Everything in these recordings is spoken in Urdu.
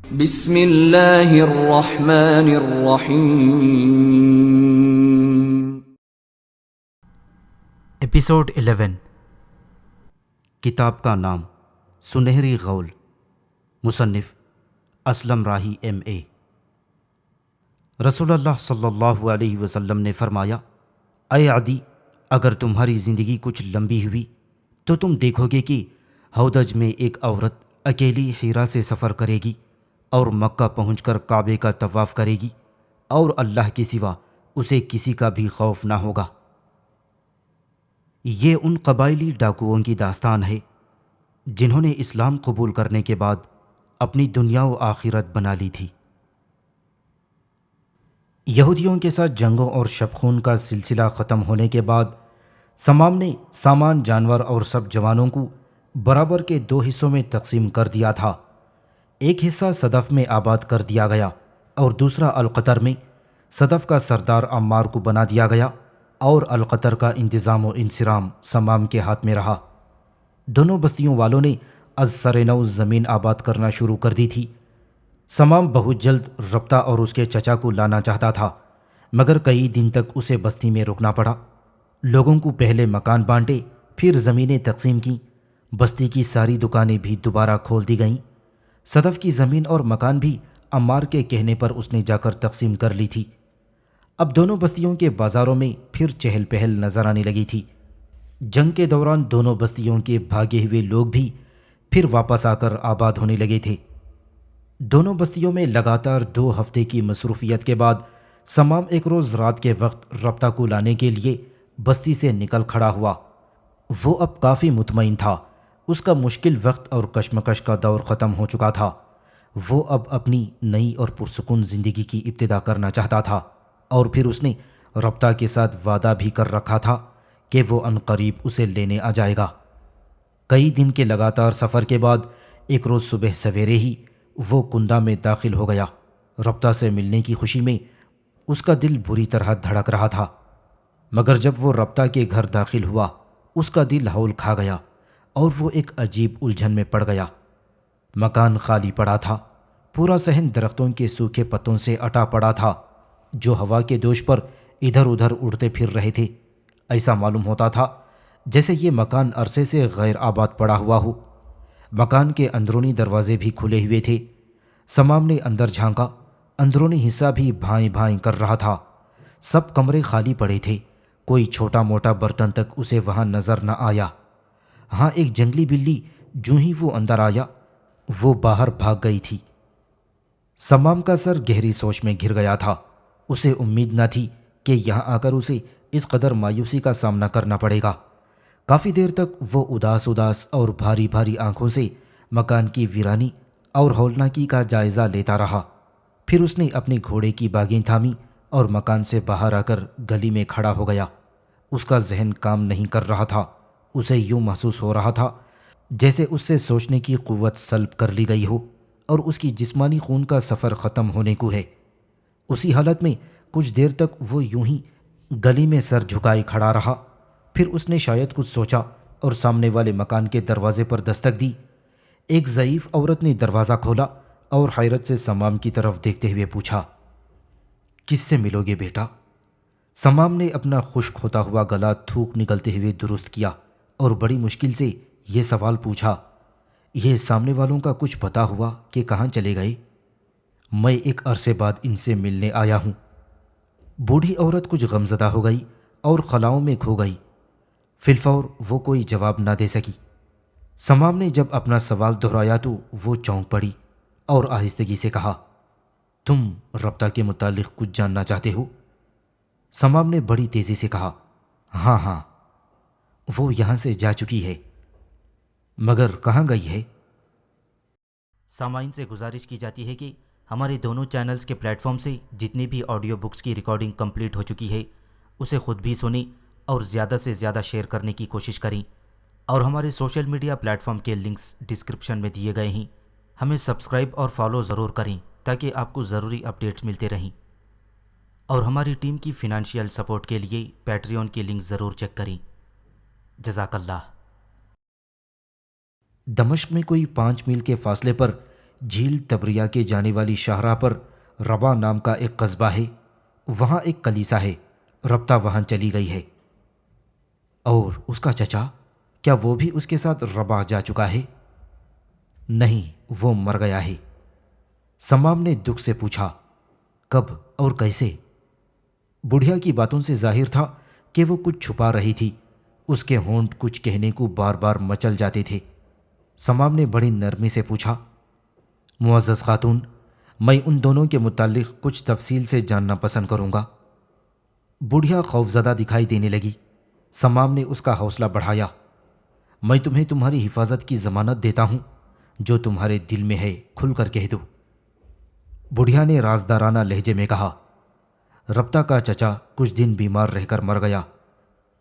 بسم اللہ الرحمن الرحیم۔ ایپیسوڈ 11۔ کتاب کا نام سنہری غول، مصنف اسلم راہی MA۔ رسول اللہ صلی اللہ علیہ وسلم نے فرمایا، اے عدی، اگر تمہاری زندگی کچھ لمبی ہوئی تو تم دیکھو گے کہ ہودج میں ایک عورت اکیلی حرا سے سفر کرے گی اور مکہ پہنچ کر کعبے کا طواف کرے گی، اور اللہ کے سوا اسے کسی کا بھی خوف نہ ہوگا۔ یہ ان قبائلی ڈاکوؤں کی داستان ہے جنہوں نے اسلام قبول کرنے کے بعد اپنی دنیا و آخرت بنا لی تھی۔ یہودیوں کے ساتھ جنگوں اور شب خون کا سلسلہ ختم ہونے کے بعد سمام نے سامان، جانور اور سب جوانوں کو برابر کے 2 حصوں میں تقسیم کر دیا تھا۔ ایک حصہ صدف میں آباد کر دیا گیا اور دوسرا القطر میں۔ صدف کا سردار عمار کو بنا دیا گیا اور القطر کا انتظام و انصرام سمام کے ہاتھ میں رہا۔ دونوں بستیوں والوں نے از سر نو زمین آباد کرنا شروع کر دی تھی۔ سمام بہت جلد ربطہ اور اس کے چچا کو لانا چاہتا تھا، مگر کئی دن تک اسے بستی میں رکنا پڑا۔ لوگوں کو پہلے مکان بانٹے، پھر زمینیں تقسیم کیں۔ بستی کی ساری دکانیں بھی دوبارہ کھول دی گئیں۔ صدف کی زمین اور مکان بھی عمار کے کہنے پر اس نے جا کر تقسیم کر لی تھی۔ اب دونوں بستیوں کے بازاروں میں پھر چہل پہل نظر آنے لگی تھی۔ جنگ کے دوران دونوں بستیوں کے بھاگے ہوئے لوگ بھی پھر واپس آ کر آباد ہونے لگے تھے۔ دونوں بستیوں میں لگاتار 2 ہفتے کی مصروفیت کے بعد سمام ایک روز رات کے وقت ربطہ کو لانے کے لیے بستی سے نکل کھڑا ہوا۔ وہ اب کافی مطمئن تھا۔ اس کا مشکل وقت اور کشمکش کا دور ختم ہو چکا تھا۔ وہ اب اپنی نئی اور پرسکون زندگی کی ابتدا کرنا چاہتا تھا، اور پھر اس نے ربطہ کے ساتھ وعدہ بھی کر رکھا تھا کہ وہ عنقریب اسے لینے آ جائے گا۔ کئی دن کے لگاتار سفر کے بعد ایک روز صبح سویرے ہی وہ کنڈہ میں داخل ہو گیا۔ ربطہ سے ملنے کی خوشی میں اس کا دل بری طرح دھڑک رہا تھا، مگر جب وہ ربطہ کے گھر داخل ہوا اس کا دل ہول کھا گیا اور وہ ایک عجیب الجھن میں پڑ گیا۔ مکان خالی پڑا تھا۔ پورا صحن درختوں کے سوکھے پتوں سے اٹا پڑا تھا جو ہوا کے دوش پر ادھر ادھر اڑتے پھر رہے تھے۔ ایسا معلوم ہوتا تھا جیسے یہ مکان عرصے سے غیر آباد پڑا ہوا ہو۔ مکان کے اندرونی دروازے بھی کھلے ہوئے تھے۔ سمام نے اندر جھانکا۔ اندرونی حصہ بھی بھائیں بھائیں کر رہا تھا۔ سب کمرے خالی پڑے تھے۔ کوئی چھوٹا موٹا برتن تک اسے وہاں نظر نہ آیا۔ ہاں، ایک جنگلی بلی جو ہی وہ اندر آیا وہ باہر بھاگ گئی تھی۔ سمام کا سر گہری سوچ میں گر گیا تھا۔ اسے امید نہ تھی کہ یہاں آ کر اسے اس قدر مایوسی کا سامنا کرنا پڑے گا۔ کافی دیر تک وہ اداس اور بھاری بھاری آنکھوں سے مکان کی ویرانی اور ہولناکی کا جائزہ لیتا رہا۔ پھر اس نے اپنے گھوڑے کی باگیں تھامی اور مکان سے باہر آ کر گلی میں کھڑا ہو گیا۔ اس کا ذہن کام نہیں کر رہا تھا۔ اسے یوں محسوس ہو رہا تھا جیسے اس سے سوچنے کی قوت سلب کر لی گئی ہو اور اس کی جسمانی خون کا سفر ختم ہونے کو ہے۔ اسی حالت میں کچھ دیر تک وہ یوں ہی گلی میں سر جھکائے کھڑا رہا۔ پھر اس نے شاید کچھ سوچا اور سامنے والے مکان کے دروازے پر دستک دی۔ ایک ضعیف عورت نے دروازہ کھولا اور حیرت سے سمام کی طرف دیکھتے ہوئے پوچھا، کس سے ملو گے بیٹا؟ سمام نے اپنا خشک ہوتا ہوا گلا تھوک نکلتے ہوئے درست کیا اور بڑی مشکل سے یہ سوال پوچھا، یہ سامنے والوں کا کچھ پتا ہوا کہ کہاں چلے گئے؟ میں ایک عرصے بعد ان سے ملنے آیا ہوں۔ بوڑھی عورت کچھ غمزدہ ہو گئی اور خلاؤں میں کھو گئی۔ فی الفور وہ کوئی جواب نہ دے سکی۔ سمام نے جب اپنا سوال دہرایا تو وہ چونک پڑی اور آہستگی سے کہا، تم ربطہ کے متعلق کچھ جاننا چاہتے ہو؟ سمام نے بڑی تیزی سے کہا، ہاں، وہ یہاں سے جا چکی ہے۔ مگر کہاں گئی ہے؟ سامعین سے گزارش کی جاتی ہے کہ ہمارے دونوں چینلز کے پلیٹ فارم سے جتنی بھی آڈیو بکس کی ریکارڈنگ کمپلیٹ ہو چکی ہے اسے خود بھی سنیں اور زیادہ سے زیادہ شیئر کرنے کی کوشش کریں، اور ہمارے سوشل میڈیا پلیٹ فارم کے لنکس ڈسکرپشن میں دیے گئے ہیں۔ ہمیں سبسکرائب اور فالو ضرور کریں تاکہ آپ کو ضروری اپڈیٹس ملتے رہیں، اور ہماری ٹیم کی فنانشیل سپورٹ کے لیے پیٹریون کی لنک ضرور چیک کریں۔ جزاک اللہ۔ دمشق میں کوئی 5 میل کے فاصلے پر جھیل تبریہ کے جانے والی شاہراہ پر ربا نام کا ایک قصبہ ہے، وہاں ایک کلیسا ہے، ربطہ وہاں چلی گئی ہے۔ اور اس کا چچا، کیا وہ بھی اس کے ساتھ ربا جا چکا ہے؟ نہیں، وہ مر گیا ہے۔ سمام نے دکھ سے پوچھا، کب اور کیسے؟ بڑھیا کی باتوں سے ظاہر تھا کہ وہ کچھ چھپا رہی تھی، اس کے ہونٹ کچھ کہنے کو بار بار مچل جاتے تھے۔ سمام نے بڑی نرمی سے پوچھا، معزز خاتون، میں ان دونوں کے متعلق کچھ تفصیل سے جاننا پسند کروں گا۔ بڑھیا خوفزدہ دکھائی دینے لگی۔ سمام نے اس کا حوصلہ بڑھایا، میں تمہیں تمہاری حفاظت کی ضمانت دیتا ہوں، جو تمہارے دل میں ہے کھل کر کہہ دو۔ بڑھیا نے رازدارانہ لہجے میں کہا، ربطہ کا چچا کچھ دن بیمار رہ کر مر گیا۔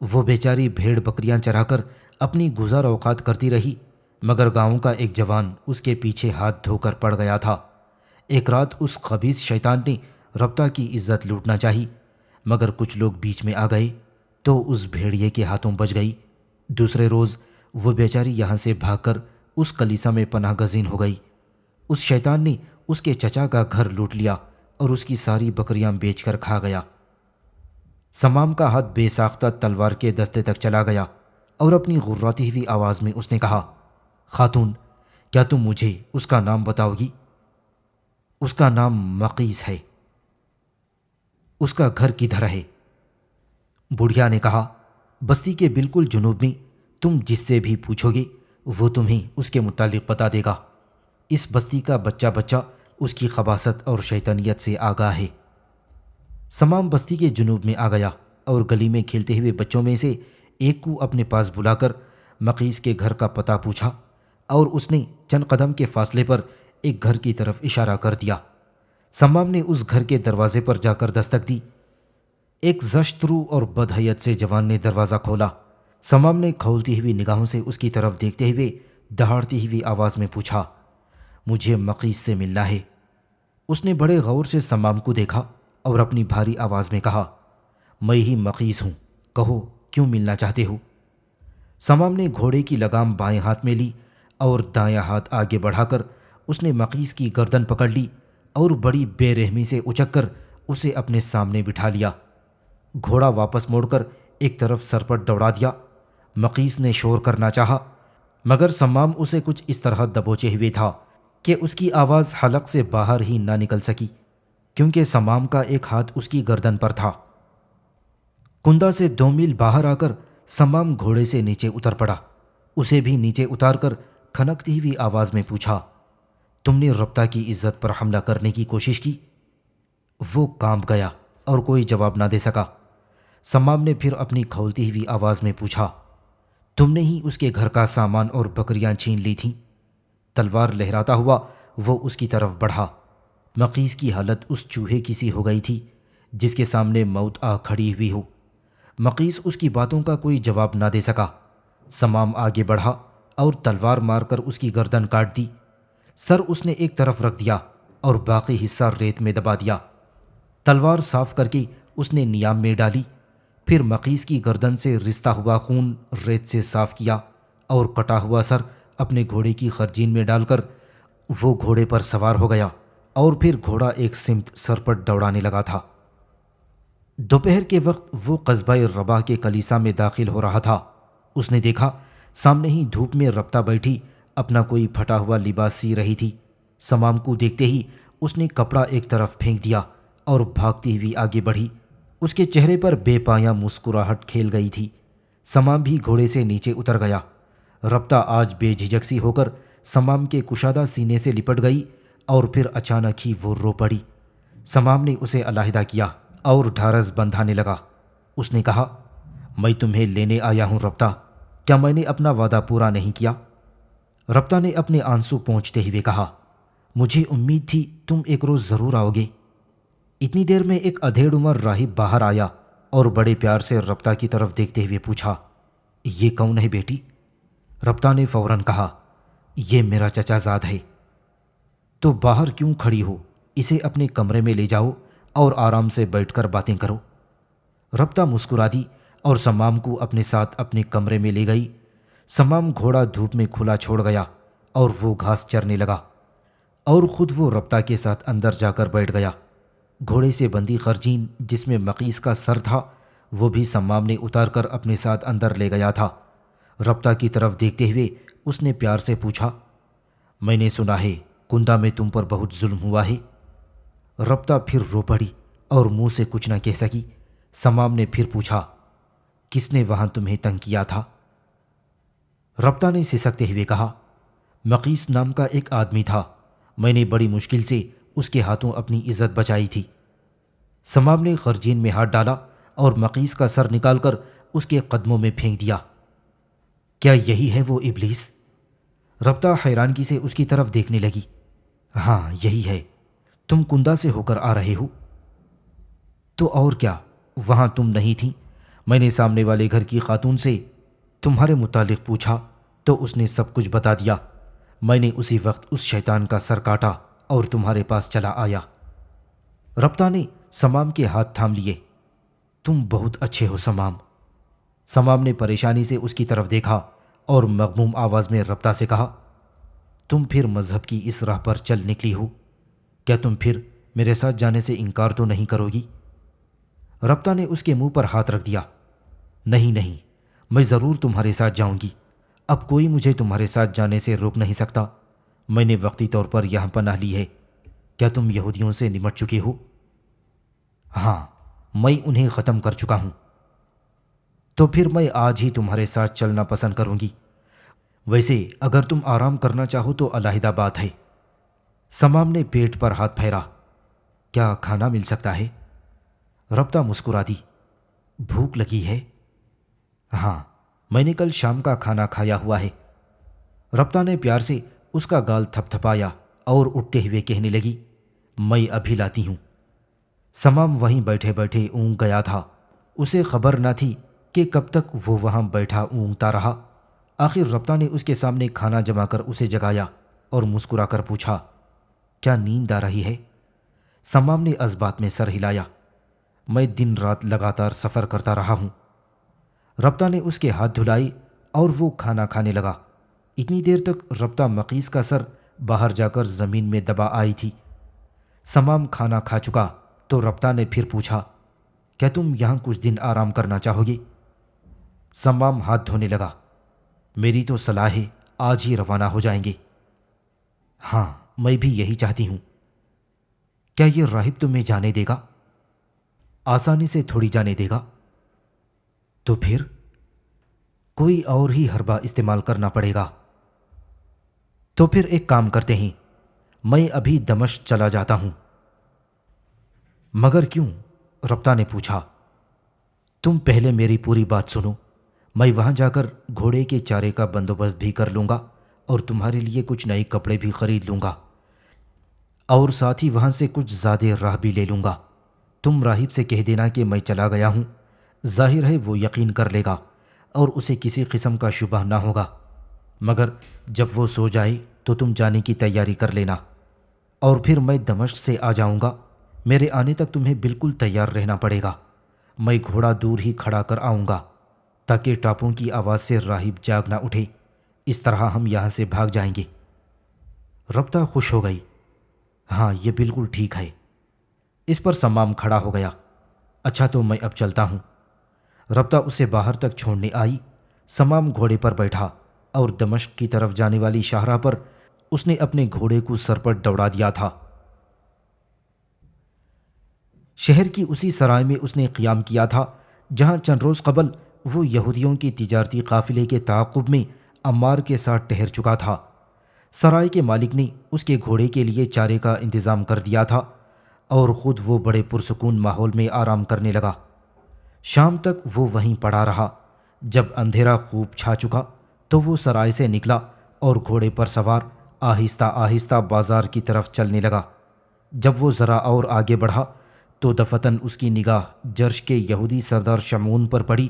وہ بیچاری بھیڑ بکریاں چرا کر اپنی گزار اوقات کرتی رہی، مگر گاؤں کا ایک جوان اس کے پیچھے ہاتھ دھو کر پڑ گیا تھا۔ ایک رات اس خبیث شیطان نے ربطہ کی عزت لوٹنا چاہی، مگر کچھ لوگ بیچ میں آ گئے تو اس بھیڑیے کے ہاتھوں بچ گئی۔ دوسرے روز وہ بیچاری یہاں سے بھاگ کر اس کلیسا میں پناہ گزین ہو گئی۔ اس شیطان نے اس کے چچا کا گھر لوٹ لیا اور اس کی ساری بکریاں بیچ کر کھا گیا۔ سمام کا ہاتھ بے ساختہ تلوار کے دستے تک چلا گیا اور اپنی غراتی ہوئی آواز میں اس نے کہا، خاتون، کیا تم مجھے اس کا نام بتاؤ گی؟ اس کا نام مقیس ہے۔ اس کا گھر کدھر ہے؟ بڑھیا نے کہا، بستی کے بالکل جنوب میں، تم جس سے بھی پوچھو گے وہ تمہیں اس کے متعلق بتا دے گا۔ اس بستی کا بچہ بچہ اس کی خباثت اور شیطانیت سے آگاہ ہے۔ سمام بستی کے جنوب میں آ گیا اور گلی میں کھیلتے ہوئے بچوں میں سے ایک کو اپنے پاس بلا کر مقیس کے گھر کا پتہ پوچھا، اور اس نے چند قدم کے فاصلے پر ایک گھر کی طرف اشارہ کر دیا۔ سمام نے اس گھر کے دروازے پر جا کر دستک دی۔ ایک زشت رو اور بدحیت سے جوان نے دروازہ کھولا۔ سمام نے کھولتی ہوئی نگاہوں سے اس کی طرف دیکھتے ہوئے دہاڑتی ہوئی آواز میں پوچھا، مجھے مقیس سے ملنا ہے۔ اس نے بڑے غور سے سمام کو دیکھا اور اپنی بھاری آواز میں کہا، میں ہی مقیس ہوں، کہو کیوں ملنا چاہتے ہو؟ سمام نے گھوڑے کی لگام بائیں ہاتھ میں لی اور دایاں ہاتھ آگے بڑھا کر اس نے مقیس کی گردن پکڑ لی اور بڑی بے رحمی سے اچک کر اسے اپنے سامنے بٹھا لیا۔ گھوڑا واپس موڑ کر ایک طرف سر پر دوڑا دیا۔ مقیس نے شور کرنا چاہا، مگر سمام اسے کچھ اس طرح دبوچے ہوئے تھا کہ اس کی آواز حلق سے باہر ہی نہ نکل سکی، کیونکہ سمام کا ایک ہاتھ اس کی گردن پر تھا۔ کندا سے 2 میل باہر آ کر سمام گھوڑے سے نیچے اتر پڑا۔ اسے بھی نیچے اتار کر کھنکتی ہوئی آواز میں پوچھا، تم نے ربطہ کی عزت پر حملہ کرنے کی کوشش کی؟ وہ کانپ گیا اور کوئی جواب نہ دے سکا۔ سمام نے پھر اپنی کھولتی ہوئی آواز میں پوچھا، تم نے ہی اس کے گھر کا سامان اور بکریاں چھین لی تھیں؟ تلوار لہراتا ہوا وہ اس کی طرف بڑھا۔ مقیس کی حالت اس چوہے کی سی ہو گئی تھی جس کے سامنے موت آ کھڑی ہوئی ہو۔ مقیس اس کی باتوں کا کوئی جواب نہ دے سکا۔ سمام آگے بڑھا اور تلوار مار کر اس کی گردن کاٹ دی۔ سر اس نے ایک طرف رکھ دیا اور باقی حصہ ریت میں دبا دیا۔ تلوار صاف کر کے اس نے نیام میں ڈالی، پھر مقیس کی گردن سے رستا ہوا خون ریت سے صاف کیا اور کٹا ہوا سر اپنے گھوڑے کی خرجین میں ڈال کر وہ گھوڑے پر سوار ہو گیا اور پھر گھوڑا ایک سمت سر پر دوڑانے لگا تھا۔ دوپہر کے وقت وہ قصبہ ربا کے کلیسا میں داخل ہو رہا تھا۔ اس نے دیکھا سامنے ہی دھوپ میں ربطہ بیٹھی اپنا کوئی پھٹا ہوا لباس سی رہی تھی۔ سمام کو دیکھتے ہی اس نے کپڑا ایک طرف پھینک دیا اور بھاگتی ہوئی آگے بڑھی۔ اس کے چہرے پر بے پایاں مسکراہٹ کھیل گئی تھی۔ سمام بھی گھوڑے سے نیچے اتر گیا۔ ربطہ آج بے جھجک سی ہو کر سمام کے کشادہ سینے سے لپٹ گئی اور پھر اچانک ہی وہ رو پڑی۔ سمام نے اسے علیحدہ کیا اور ڈھارس بندھانے لگا۔ اس نے کہا، میں تمہیں لینے آیا ہوں ربطہ، کیا میں نے اپنا وعدہ پورا نہیں کیا؟ ربطہ نے اپنے آنسو پونچھتے ہوئے کہا، مجھے امید تھی تم ایک روز ضرور آؤ گے۔ اتنی دیر میں ایک ادھیڑ عمر راہب باہر آیا اور بڑے پیار سے ربطہ کی طرف دیکھتے ہوئے پوچھا، یہ کون ہے بیٹی؟ ربطہ نے فوراً کہا، یہ میرا چچا زاد ہے۔ تو باہر کیوں کھڑی ہو؟ اسے اپنے کمرے میں لے جاؤ اور آرام سے بیٹھ کر باتیں کرو۔ ربطہ مسکرا دی اور سمام کو اپنے ساتھ اپنے کمرے میں لے گئی۔ سمام گھوڑا دھوپ میں کھلا چھوڑ گیا اور وہ گھاس چرنے لگا۔ اور خود وہ ربطہ کے ساتھ اندر جا کر بیٹھ گیا۔ گھوڑے سے بندی خرجین جس میں مقیس کا سر تھا وہ بھی سمام نے اتار کر اپنے ساتھ اندر لے گیا تھا۔ ربطہ کی طرف دیکھتے ہوئے اس نے پیار سے پوچھا، میں نے سنا ہے کندا میں تم پر بہت ظلم ہوا ہے۔ ربطہ پھر رو پڑی اور منہ سے کچھ نہ کہہ سکی۔ سمام نے پھر پوچھا، کس نے وہاں تمہیں تنگ کیا تھا؟ ربطہ نے سسکتے ہوئے کہا، مقیس نام کا ایک آدمی تھا، میں نے بڑی مشکل سے اس کے ہاتھوں اپنی عزت بچائی تھی۔ سمام نے خرجین میں ہاتھ ڈالا اور مقیس کا سر نکال کر اس کے قدموں میں پھینک دیا۔ کیا یہی ہے وہ ابلیس؟ ربطہ حیرانگی سے اس کی طرف دیکھنے لگی۔ ہاں یہی ہے، تم کندا سے ہو کر آ رہے ہو؟ تو اور کیا، وہاں تم نہیں تھیں؟ میں نے سامنے والے گھر کی خاتون سے تمہارے متعلق پوچھا تو اس نے سب کچھ بتا دیا۔ میں نے اسی وقت اس شیطان کا سر کاٹا اور تمہارے پاس چلا آیا۔ ربطہ نے سمام کے ہاتھ تھام لیے۔ تم بہت اچھے ہو سمام۔ سمام نے پریشانی سے اس کی طرف دیکھا اور مغموم آواز میں ربطہ سے کہا، تم پھر مذہب کی اس راہ پر چل نکلی ہو، کیا تم پھر میرے ساتھ جانے سے انکار تو نہیں کرو گی؟ ربطہ نے اس کے منہ پر ہاتھ رکھ دیا۔ نہیں نہیں، میں ضرور تمہارے ساتھ جاؤں گی، اب کوئی مجھے تمہارے ساتھ جانے سے روک نہیں سکتا۔ میں نے وقتی طور پر یہاں پناہ لی ہے، کیا تم یہودیوں سے نمٹ چکے ہو؟ ہاں، میں انہیں ختم کر چکا ہوں۔ تو پھر میں آج ہی تمہارے ساتھ چلنا پسند کروں گی۔ ویسے اگر تم آرام کرنا چاہو تو علیحدہ بات ہے۔ سمام نے پیٹ پر ہاتھ پھیرا۔ کیا کھانا مل سکتا ہے؟ ربطہ مسکرا دی۔ بھوک لگی ہے؟ ہاں، میں نے کل شام کا کھانا کھایا ہوا ہے۔ ربطہ نے پیار سے اس کا گال تھپ تھپایا اور اٹھتے ہوئے کہنے لگی، میں ابھی لاتی ہوں۔ سمام وہیں بیٹھے بیٹھے اونگ گیا تھا۔ اسے خبر نہ تھی کہ کب تک وہ وہاں بیٹھا اونگتا رہا۔ آخر ربطہ نے اس کے سامنے کھانا جما کر اسے جگایا اور مسکرا کر پوچھا، کیا نیند آ رہی ہے؟ سمام نے اس بات میں سر ہلایا، میں دن رات لگاتار سفر کرتا رہا ہوں۔ ربطہ نے اس کے ہاتھ دھلائے اور وہ کھانا کھانے لگا۔ اتنی دیر تک ربطہ مقیس کا سر باہر جا کر زمین میں دبا آئی تھی۔ سمام کھانا کھا چکا تو ربطہ نے پھر پوچھا، کیا تم یہاں کچھ دن آرام کرنا چاہو گے؟ سمام ہاتھ دھونے لگا، میری تو صلاح ہے آج ہی روانہ ہو جائیں گے۔ ہاں، میں بھی یہی چاہتی ہوں۔ کیا یہ راہب تمہیں جانے دے گا؟ آسانی سے تھوڑی جانے دے گا۔ تو پھر کوئی اور ہی حربہ استعمال کرنا پڑے گا۔ تو پھر ایک کام کرتے ہیں، میں ابھی دمشق چلا جاتا ہوں۔ مگر کیوں؟ ربطہ نے پوچھا۔ تم پہلے میری پوری بات سنو، میں وہاں جا کر گھوڑے کے چارے کا بندوبست بھی کر لوں گا اور تمہارے لیے کچھ نئے کپڑے بھی خرید لوں گا، اور ساتھ ہی وہاں سے کچھ زیادہ راہ بھی لے لوں گا۔ تم راہب سے کہہ دینا کہ میں چلا گیا ہوں، ظاہر ہے وہ یقین کر لے گا اور اسے کسی قسم کا شبہ نہ ہوگا، مگر جب وہ سو جائے تو تم جانے کی تیاری کر لینا، اور پھر میں دمشق سے آ جاؤں گا۔ میرے آنے تک تمہیں بالکل تیار رہنا پڑے گا۔ میں گھوڑا دور ہی کھڑا کر آؤں گا تاکہ ٹاپوں کی آواز سے راہب جاگ نہ اٹھے، اس طرح ہم یہاں سے بھاگ جائیں گے۔ ربطہ خوش ہو گئی۔ ہاں، یہ بالکل ٹھیک ہے۔ اس پر سمام کھڑا ہو گیا۔ اچھا، تو میں اب چلتا ہوں۔ ربطہ اسے باہر تک چھوڑنے آئی۔ سمام گھوڑے پر بیٹھا اور دمشق کی طرف جانے والی شاہراہ پر اس نے اپنے گھوڑے کو سر پر دوڑا دیا تھا۔ شہر کی اسی سرائے میں اس نے قیام کیا تھا جہاں چند روز قبل وہ یہودیوں کے تجارتی قافلے کے تعاقب میں عمار کے ساتھ ٹھہر چکا تھا۔ سرائے کے مالک نے اس کے گھوڑے کے لیے چارے کا انتظام کر دیا تھا اور خود وہ بڑے پرسکون ماحول میں آرام کرنے لگا۔ شام تک وہ وہیں پڑا رہا۔ جب اندھیرا خوب چھا چکا تو وہ سرائے سے نکلا اور گھوڑے پر سوار آہستہ آہستہ بازار کی طرف چلنے لگا۔ جب وہ ذرا اور آگے بڑھا تو دفتن اس کی نگاہ جرش کے یہودی سردار شمعون پر پڑی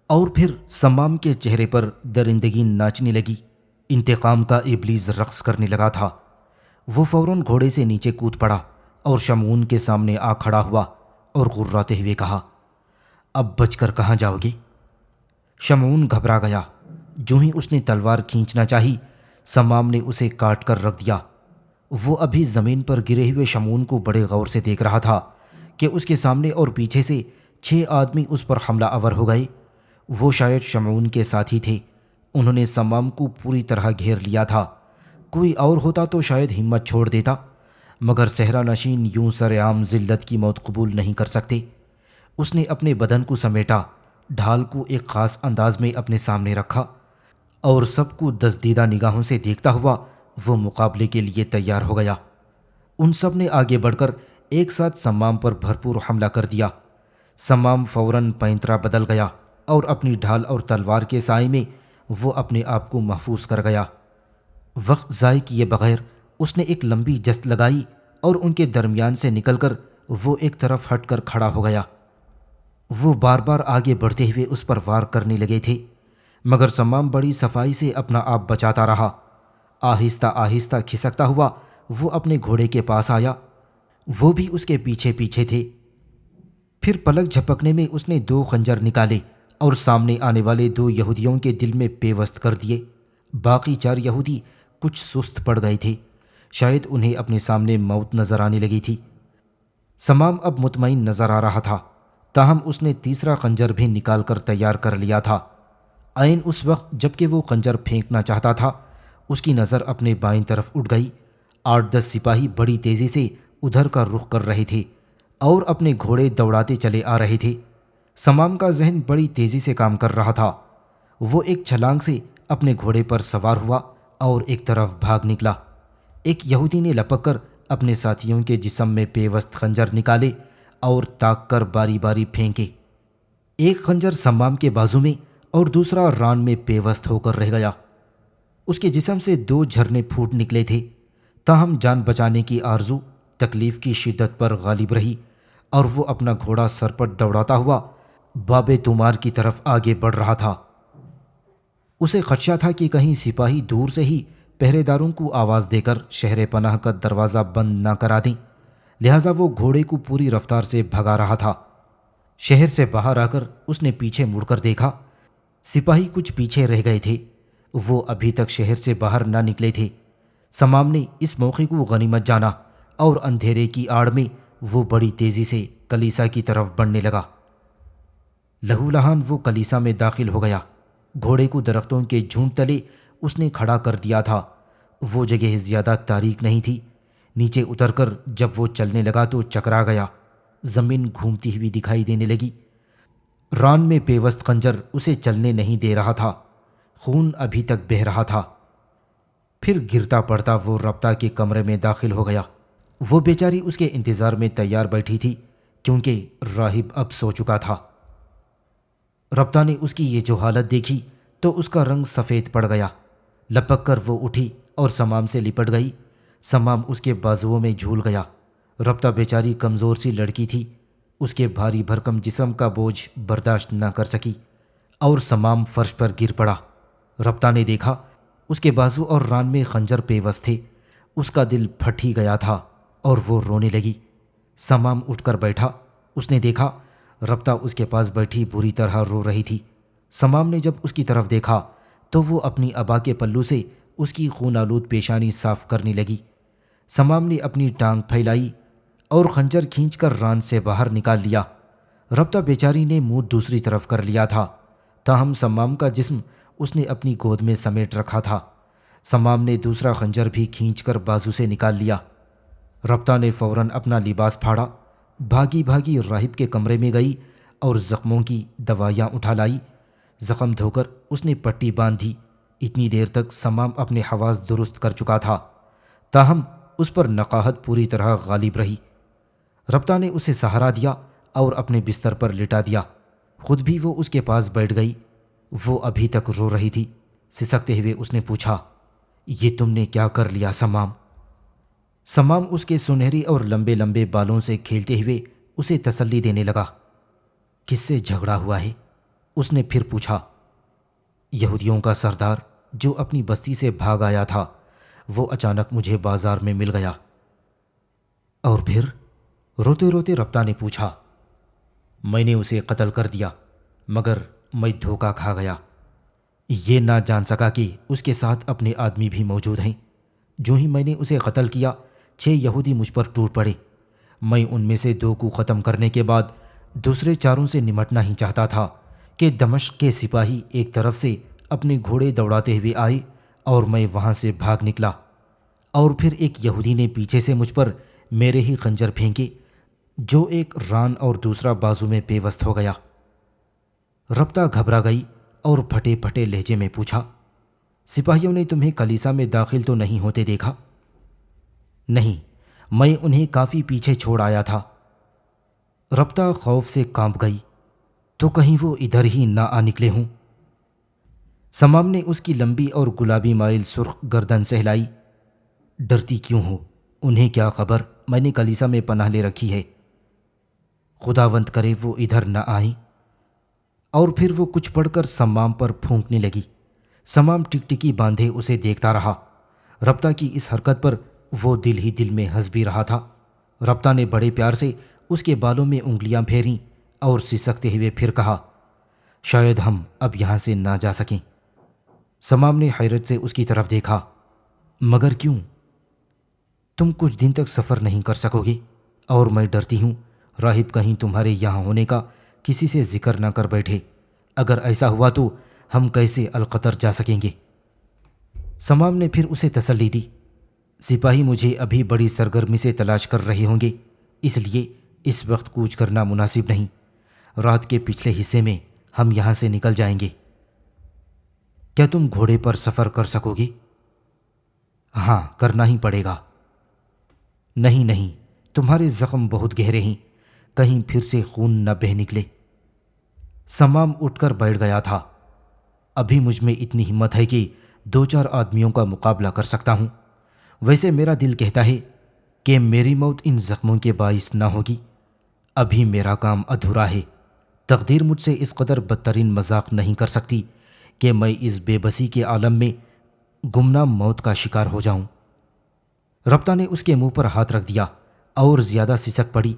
اور پھر سمام کے چہرے پر درندگی ناچنے لگی۔ انتقام کا ابلیس رقص کرنے لگا تھا۔ وہ فوراً گھوڑے سے نیچے کود پڑا اور شمعون کے سامنے آ کھڑا ہوا اور غراتے ہوئے کہا، اب بچ کر کہاں جاؤ گے؟ شمعون گھبرا گیا۔ جو ہی اس نے تلوار کھینچنا چاہی، سمام نے اسے کاٹ کر رکھ دیا۔ وہ ابھی زمین پر گرے ہوئے شمعون کو بڑے غور سے دیکھ رہا تھا کہ اس کے سامنے اور پیچھے سے 6 آدمی اس پر حملہ آور ہو گئے۔ وہ شاید شمعون کے ساتھی تھے۔ انہوں نے سمام کو پوری طرح گھیر لیا تھا۔ کوئی اور ہوتا تو شاید ہمت چھوڑ دیتا، مگر صحرا نشین یوں سر عام ذلت کی موت قبول نہیں کر سکتے۔ اس نے اپنے بدن کو سمیٹا، ڈھال کو ایک خاص انداز میں اپنے سامنے رکھا اور سب کو دزدیدہ نگاہوں سے دیکھتا ہوا وہ مقابلے کے لیے تیار ہو گیا۔ ان سب نے آگے بڑھ کر ایک ساتھ سمام پر بھرپور حملہ کر دیا۔ سمام فوراً پینترا بدل گیا اور اپنی ڈھال اور تلوار کے سائے میں وہ اپنے آپ کو محفوظ کر گیا۔ وقت ضائع کیے بغیر اس نے ایک لمبی جست لگائی اور ان کے درمیان سے نکل کر وہ ایک طرف ہٹ کر کھڑا ہو گیا۔ وہ بار بار آگے بڑھتے ہوئے اس پر وار کرنے لگے تھے، مگر سمام بڑی صفائی سے اپنا آپ بچاتا رہا۔ آہستہ آہستہ کھسکتا ہوا وہ اپنے گھوڑے کے پاس آیا۔ وہ بھی اس کے پیچھے پیچھے تھے۔ پھر پلک جھپکنے میں اس نے 2 خنجر نکالے اور سامنے آنے والے 2 یہودیوں کے دل میں پیوست کر دیے۔ باقی 4 یہودی کچھ سست پڑ گئے تھے، شاید انہیں اپنے سامنے موت نظر آنے لگی تھی۔ سمام اب مطمئن نظر آ رہا تھا، تاہم اس نے تیسرا خنجر بھی نکال کر تیار کر لیا تھا۔ عین اس وقت جب کہ وہ خنجر پھینکنا چاہتا تھا، اس کی نظر اپنے بائیں طرف اٹھ گئی۔ 8-10 سپاہی بڑی تیزی سے ادھر کا رخ کر رہے تھے اور اپنے گھوڑے دوڑاتے چلے آ رہے تھے۔ سمام کا ذہن بڑی تیزی سے کام کر رہا تھا۔ وہ ایک چھلانگ سے اپنے گھوڑے پر سوار ہوا اور ایک طرف بھاگ نکلا۔ ایک یہودی نے لپک کر اپنے ساتھیوں کے جسم میں پیوست خنجر نکالے اور تاک کر باری باری پھینکے۔ ایک خنجر سمام کے بازو میں اور دوسرا ران میں پیوست ہو کر رہ گیا۔ اس کے جسم سے 2 جھرنے پھوٹ نکلے تھے، تاہم جان بچانے کی آرزو تکلیف کی شدت پر غالب رہی اور وہ اپنا گھوڑا سرپٹ دوڑاتا ہوا باب تومار کی طرف آگے بڑھ رہا تھا۔ اسے خدشہ تھا کہ کہیں سپاہی دور سے ہی پہرے داروں کو آواز دے کر شہر پناہ کا دروازہ بند نہ کرا دیں، لہٰذا وہ گھوڑے کو پوری رفتار سے بھگا رہا تھا۔ شہر سے باہر آ کر اس نے پیچھے مڑ کر دیکھا، سپاہی کچھ پیچھے رہ گئے تھے، وہ ابھی تک شہر سے باہر نہ نکلے تھے۔ سمام نے اس موقع کو غنیمت جانا اور اندھیرے کی آڑ میں وہ بڑی تیزی سے کلیسا کی طرف بڑھنے لگا۔ لہو لہان وہ کلیسا میں داخل ہو گیا۔ گھوڑے کو درختوں کے جھونڈ تلے اس نے کھڑا کر دیا تھا۔ وہ جگہ زیادہ تاریک نہیں تھی۔ نیچے اتر کر جب وہ چلنے لگا تو چکرا گیا، زمین گھومتی ہوئی دکھائی دینے لگی۔ ران میں پیوست خنجر اسے چلنے نہیں دے رہا تھا، خون ابھی تک بہہ رہا تھا۔ پھر گرتا پڑتا وہ ربطہ کے کمرے میں داخل ہو گیا۔ وہ بیچاری اس کے انتظار میں تیار بیٹھی تھی، کیونکہ راہب اب سو چکا تھا۔ ربطہ نے اس کی یہ جو حالت دیکھی تو اس کا رنگ سفید پڑ گیا۔ لپک کر وہ اٹھی اور سمام سے لپٹ گئی۔ سمام اس کے بازوؤں میں جھول گیا۔ ربطہ بیچاری کمزور سی لڑکی تھی، اس کے بھاری بھرکم جسم کا بوجھ برداشت نہ کر سکی اور سمام فرش پر گر پڑا۔ ربطہ نے دیکھا اس کے بازو اور ران میں خنجر پیوست تھے۔ اس کا دل پھٹ ہی گیا تھا اور وہ رونے لگی۔ سمام اٹھ کر بیٹھا۔ اس نے دیکھا ربطہ اس کے پاس بیٹھی بری طرح رو رہی تھی۔ سمام نے جب اس کی طرف دیکھا تو وہ اپنی ابا کے پلو سے اس کی خون آلود پیشانی صاف کرنے لگی۔ سمام نے اپنی ٹانگ پھیلائی اور خنجر کھینچ کر ران سے باہر نکال لیا۔ ربطہ بیچاری نے منہ دوسری طرف کر لیا تھا، تاہم سمام کا جسم اس نے اپنی گود میں سمیٹ رکھا تھا۔ سمام نے دوسرا خنجر بھی کھینچ کر بازو سے نکال لیا۔ ربطہ نے فوراً اپنا لباس پھاڑا، بھاگی بھاگی راہب کے کمرے میں گئی اور زخموں کی دوائیاں اٹھا لائی۔ زخم دھو کر اس نے پٹی باندھ دی۔ اتنی دیر تک سمام اپنے حواس درست کر چکا تھا، تاہم اس پر نقاہت پوری طرح غالب رہی۔ ربطہ نے اسے سہارا دیا اور اپنے بستر پر لٹا دیا۔ خود بھی وہ اس کے پاس بیٹھ گئی۔ وہ ابھی تک رو رہی تھی۔ سسکتے ہوئے اس نے پوچھا، یہ تم نے کیا کر لیا سمام؟ سمام اس کے سنہری اور لمبے لمبے بالوں سے کھیلتے ہوئے اسے تسلی دینے لگا۔ کس سے جھگڑا ہوا ہے؟ اس نے پھر پوچھا۔ یہودیوں کا سردار جو اپنی بستی سے بھاگ آیا تھا، وہ اچانک مجھے بازار میں مل گیا۔ اور پھر؟ روتے روتے ربطہ نے پوچھا۔ میں نے اسے قتل کر دیا، مگر میں دھوکہ کھا گیا۔ یہ نہ جان سکا کہ اس کے ساتھ اپنے آدمی بھی موجود ہیں۔ جو ہی میں نے اسے قتل کیا 6 یہودی مجھ پر ٹوٹ پڑے۔ میں ان میں سے 2 کو ختم کرنے کے بعد دوسرے 4 سے نمٹنا ہی چاہتا تھا کہ دمشق کے سپاہی ایک طرف سے اپنے گھوڑے دوڑاتے ہوئے آئے اور میں وہاں سے بھاگ نکلا، اور پھر ایک یہودی نے پیچھے سے مجھ پر میرے ہی خنجر پھینکے، جو ایک ران اور دوسرا بازو میں پیوست ہو گیا۔ ربطہ گھبرا گئی اور پھٹے پھٹے لہجے میں پوچھا، سپاہیوں نے تمہیں کلیسا میں داخل تو نہیں ہوتے دیکھا؟ نہیں، میں انہیں کافی پیچھے چھوڑ آیا تھا۔ ربطہ خوف سے کانپ گئی، تو کہیں وہ ادھر ہی نہ آ نکلے ہوں۔ سمام نے اس کی لمبی اور گلابی مائل سرخ گردن سہلائی۔ ڈرتی کیوں ہو؟ انہیں کیا خبر میں نے کلیسا میں پناہ لے رکھی ہے؟ خداوند کرے وہ ادھر نہ آئیں۔ اور پھر وہ کچھ پڑھ کر سمام پر پھونکنے لگی۔ سمام ٹکٹکی باندھے اسے دیکھتا رہا۔ ربطہ کی اس حرکت پر وہ دل ہی دل میں ہنس بھی رہا تھا۔ ربطہ نے بڑے پیار سے اس کے بالوں میں انگلیاں پھیریں اور سسکتے ہوئے پھر کہا، شاید ہم اب یہاں سے نہ جا سکیں۔ سمام نے حیرت سے اس کی طرف دیکھا، مگر کیوں؟ تم کچھ دن تک سفر نہیں کر سکو گے، اور میں ڈرتی ہوں راہب کہیں تمہارے یہاں ہونے کا کسی سے ذکر نہ کر بیٹھے۔ اگر ایسا ہوا تو ہم کیسے القطر جا سکیں گے؟ سمام نے پھر اسے تسلی دی، سپاہی مجھے ابھی بڑی سرگرمی سے تلاش کر رہے ہوں گے، اس لیے اس وقت کوچ کرنا مناسب نہیں۔ رات کے پچھلے حصے میں ہم یہاں سے نکل جائیں گے۔ کیا تم گھوڑے پر سفر کر سکو گے؟ ہاں، کرنا ہی پڑے گا۔ نہیں نہیں، تمہارے زخم بہت گہرے ہیں، کہیں پھر سے خون نہ بہہ نکلے۔ سمام اٹھ کر بیٹھ گیا تھا۔ ابھی مجھ میں اتنی ہمت ہے کہ 2-4 آدمیوں کا مقابلہ کر سکتا ہوں۔ ویسے میرا دل کہتا ہے کہ میری موت ان زخموں کے باعث نہ ہوگی۔ ابھی میرا کام ادھورا ہے۔ تقدیر مجھ سے اس قدر بدترین مذاق نہیں کر سکتی کہ میں اس بے بسی کے عالم میں گمنام موت کا شکار ہو جاؤں۔ ربطہ نے اس کے منہ پر ہاتھ رکھ دیا اور زیادہ سسک پڑی۔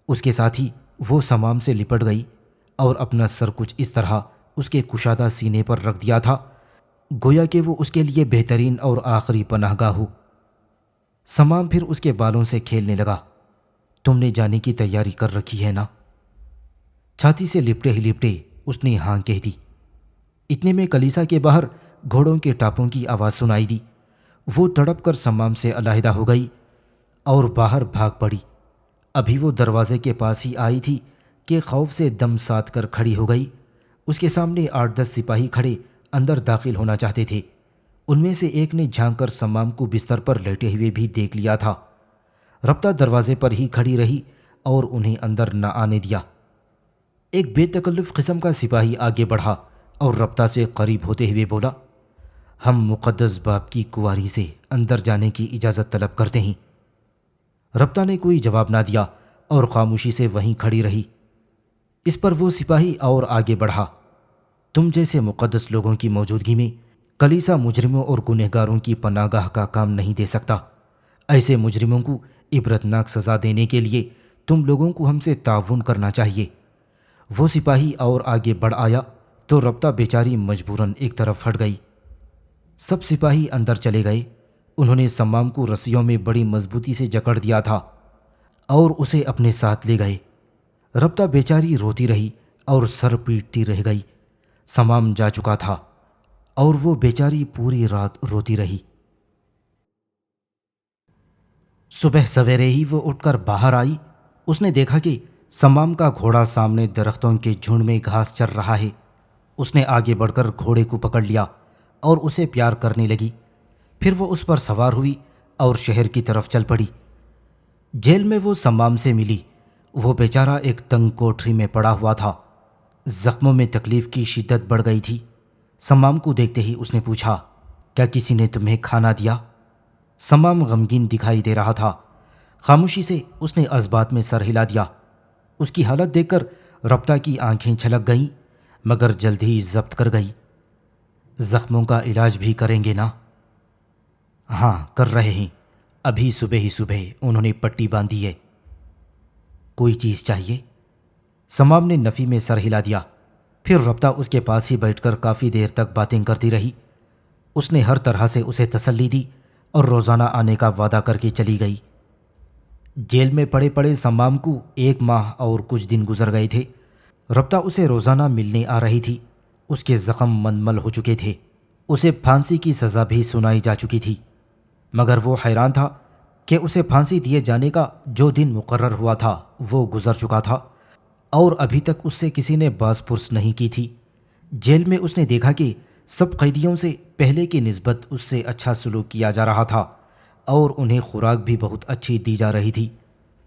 اس کے ساتھ ہی وہ سمام سے لپٹ گئی اور اپنا سر کچھ اس طرح اس کے کشادہ سینے پر رکھ دیا تھا گویا کہ وہ اس کے لیے بہترین اور آخری پناہ گاہ ہو۔ سمام پھر اس کے بالوں سے کھیلنے لگا، تم نے جانے کی تیاری کر رکھی ہے نا؟ چھاتی سے لپٹے ہی لپٹے اس نے ہاں کہہ دی۔ اتنے میں کلیسا کے باہر گھوڑوں کے ٹاپوں کی آواز سنائی دی۔ وہ تڑپ کر سمام سے علیحدہ ہو گئی اور باہر بھاگ پڑی۔ ابھی وہ دروازے کے پاس ہی آئی تھی کہ خوف سے دم سات کر کھڑی ہو گئی۔ اس کے سامنے 8-10 سپاہی کھڑے اندر داخل ہونا چاہتے تھے۔ ان میں سے ایک نے جھانک کر سمام کو بستر پر لیٹے ہوئے بھی دیکھ لیا تھا۔ ربطہ دروازے پر ہی کھڑی رہی اور انہیں اندر نہ آنے دیا۔ ایک بے تکلف قسم کا سپاہی آگے بڑھا اور ربطہ سے قریب ہوتے ہوئے بولا، ہم مقدس باپ کی کنواری سے اندر جانے کی اجازت طلب کرتے ہیں۔ ربطہ نے کوئی جواب نہ دیا اور خاموشی سے وہیں کھڑی رہی۔ اس پر وہ سپاہی اور آگے بڑھا، تم جیسے مقدس لوگوں کی موجودگی میں کلیسا مجرموں اور گنہگاروں کی پناہ گاہ کا کام نہیں دے سکتا۔ ایسے مجرموں کو عبرتناک سزا دینے کے لیے تم لوگوں کو ہم سے تعاون کرنا چاہیے۔ وہ سپاہی اور آگے بڑھ آیا تو ربطہ بیچاری مجبوراً ایک طرف ہٹ گئی۔ سب سپاہی اندر چلے گئے۔ انہوں نے سمام کو رسیوں میں بڑی مضبوطی سے جکڑ دیا تھا اور اسے اپنے ساتھ لے گئے۔ ربطہ بیچاری روتی رہی اور سر پیٹتی رہ گئی۔ سمام جا چکا تھا اور وہ بیچاری پوری رات روتی رہی۔ صبح سویرے ہی وہ اٹھ کر باہر آئی۔ اس نے دیکھا کہ سمام کا گھوڑا سامنے درختوں کے جھنڈ میں گھاس چر رہا ہے۔ اس نے آگے بڑھ کر گھوڑے کو پکڑ لیا اور اسے پیار کرنے لگی۔ پھر وہ اس پر سوار ہوئی اور شہر کی طرف چل پڑی۔ جیل میں وہ سمام سے ملی۔ وہ بیچارہ ایک تنگ کوٹری میں پڑا ہوا تھا۔ زخموں میں تکلیف کی شدت بڑھ گئی تھی۔ سمام کو دیکھتے ہی اس نے پوچھا، کیا کسی نے تمہیں کھانا دیا؟ سمام غمگین دکھائی دے رہا تھا۔ خاموشی سے اس نے ازبات میں سر ہلا دیا۔ اس کی حالت دیکھ کر ربطہ کی آنکھیں چھلک گئیں، مگر جلد ہی ضبط کر گئی۔ زخموں کا علاج بھی کریں گے نا؟ ہاں، کر رہے ہیں۔ ابھی صبح ہی صبح انہوں نے پٹی باندھی ہے۔ کوئی چیز چاہیے؟ سمام نے نفی میں سر ہلا دیا۔ پھر ربطہ اس کے پاس ہی بیٹھ کر کافی دیر تک باتیں کرتی رہی۔ اس نے ہر طرح سے اسے تسلی دی اور روزانہ آنے کا وعدہ کر کے چلی گئی۔ جیل میں پڑے پڑے سمام کو 1 ماہ اور کچھ دن گزر گئے تھے۔ ربطہ اسے روزانہ ملنے آ رہی تھی۔ اس کے زخم منمل ہو چکے تھے۔ اسے پھانسی کی سزا بھی سنائی جا چکی تھی، مگر وہ حیران تھا کہ اسے پھانسی دیے جانے کا جو دن مقرر ہوا تھا وہ گزر چکا تھا اور ابھی تک اس سے کسی نے باز پرس نہیں کی تھی۔ جیل میں اس نے دیکھا کہ سب قیدیوں سے پہلے کی نسبت اس سے اچھا سلوک کیا جا رہا تھا اور انہیں خوراک بھی بہت اچھی دی جا رہی تھی۔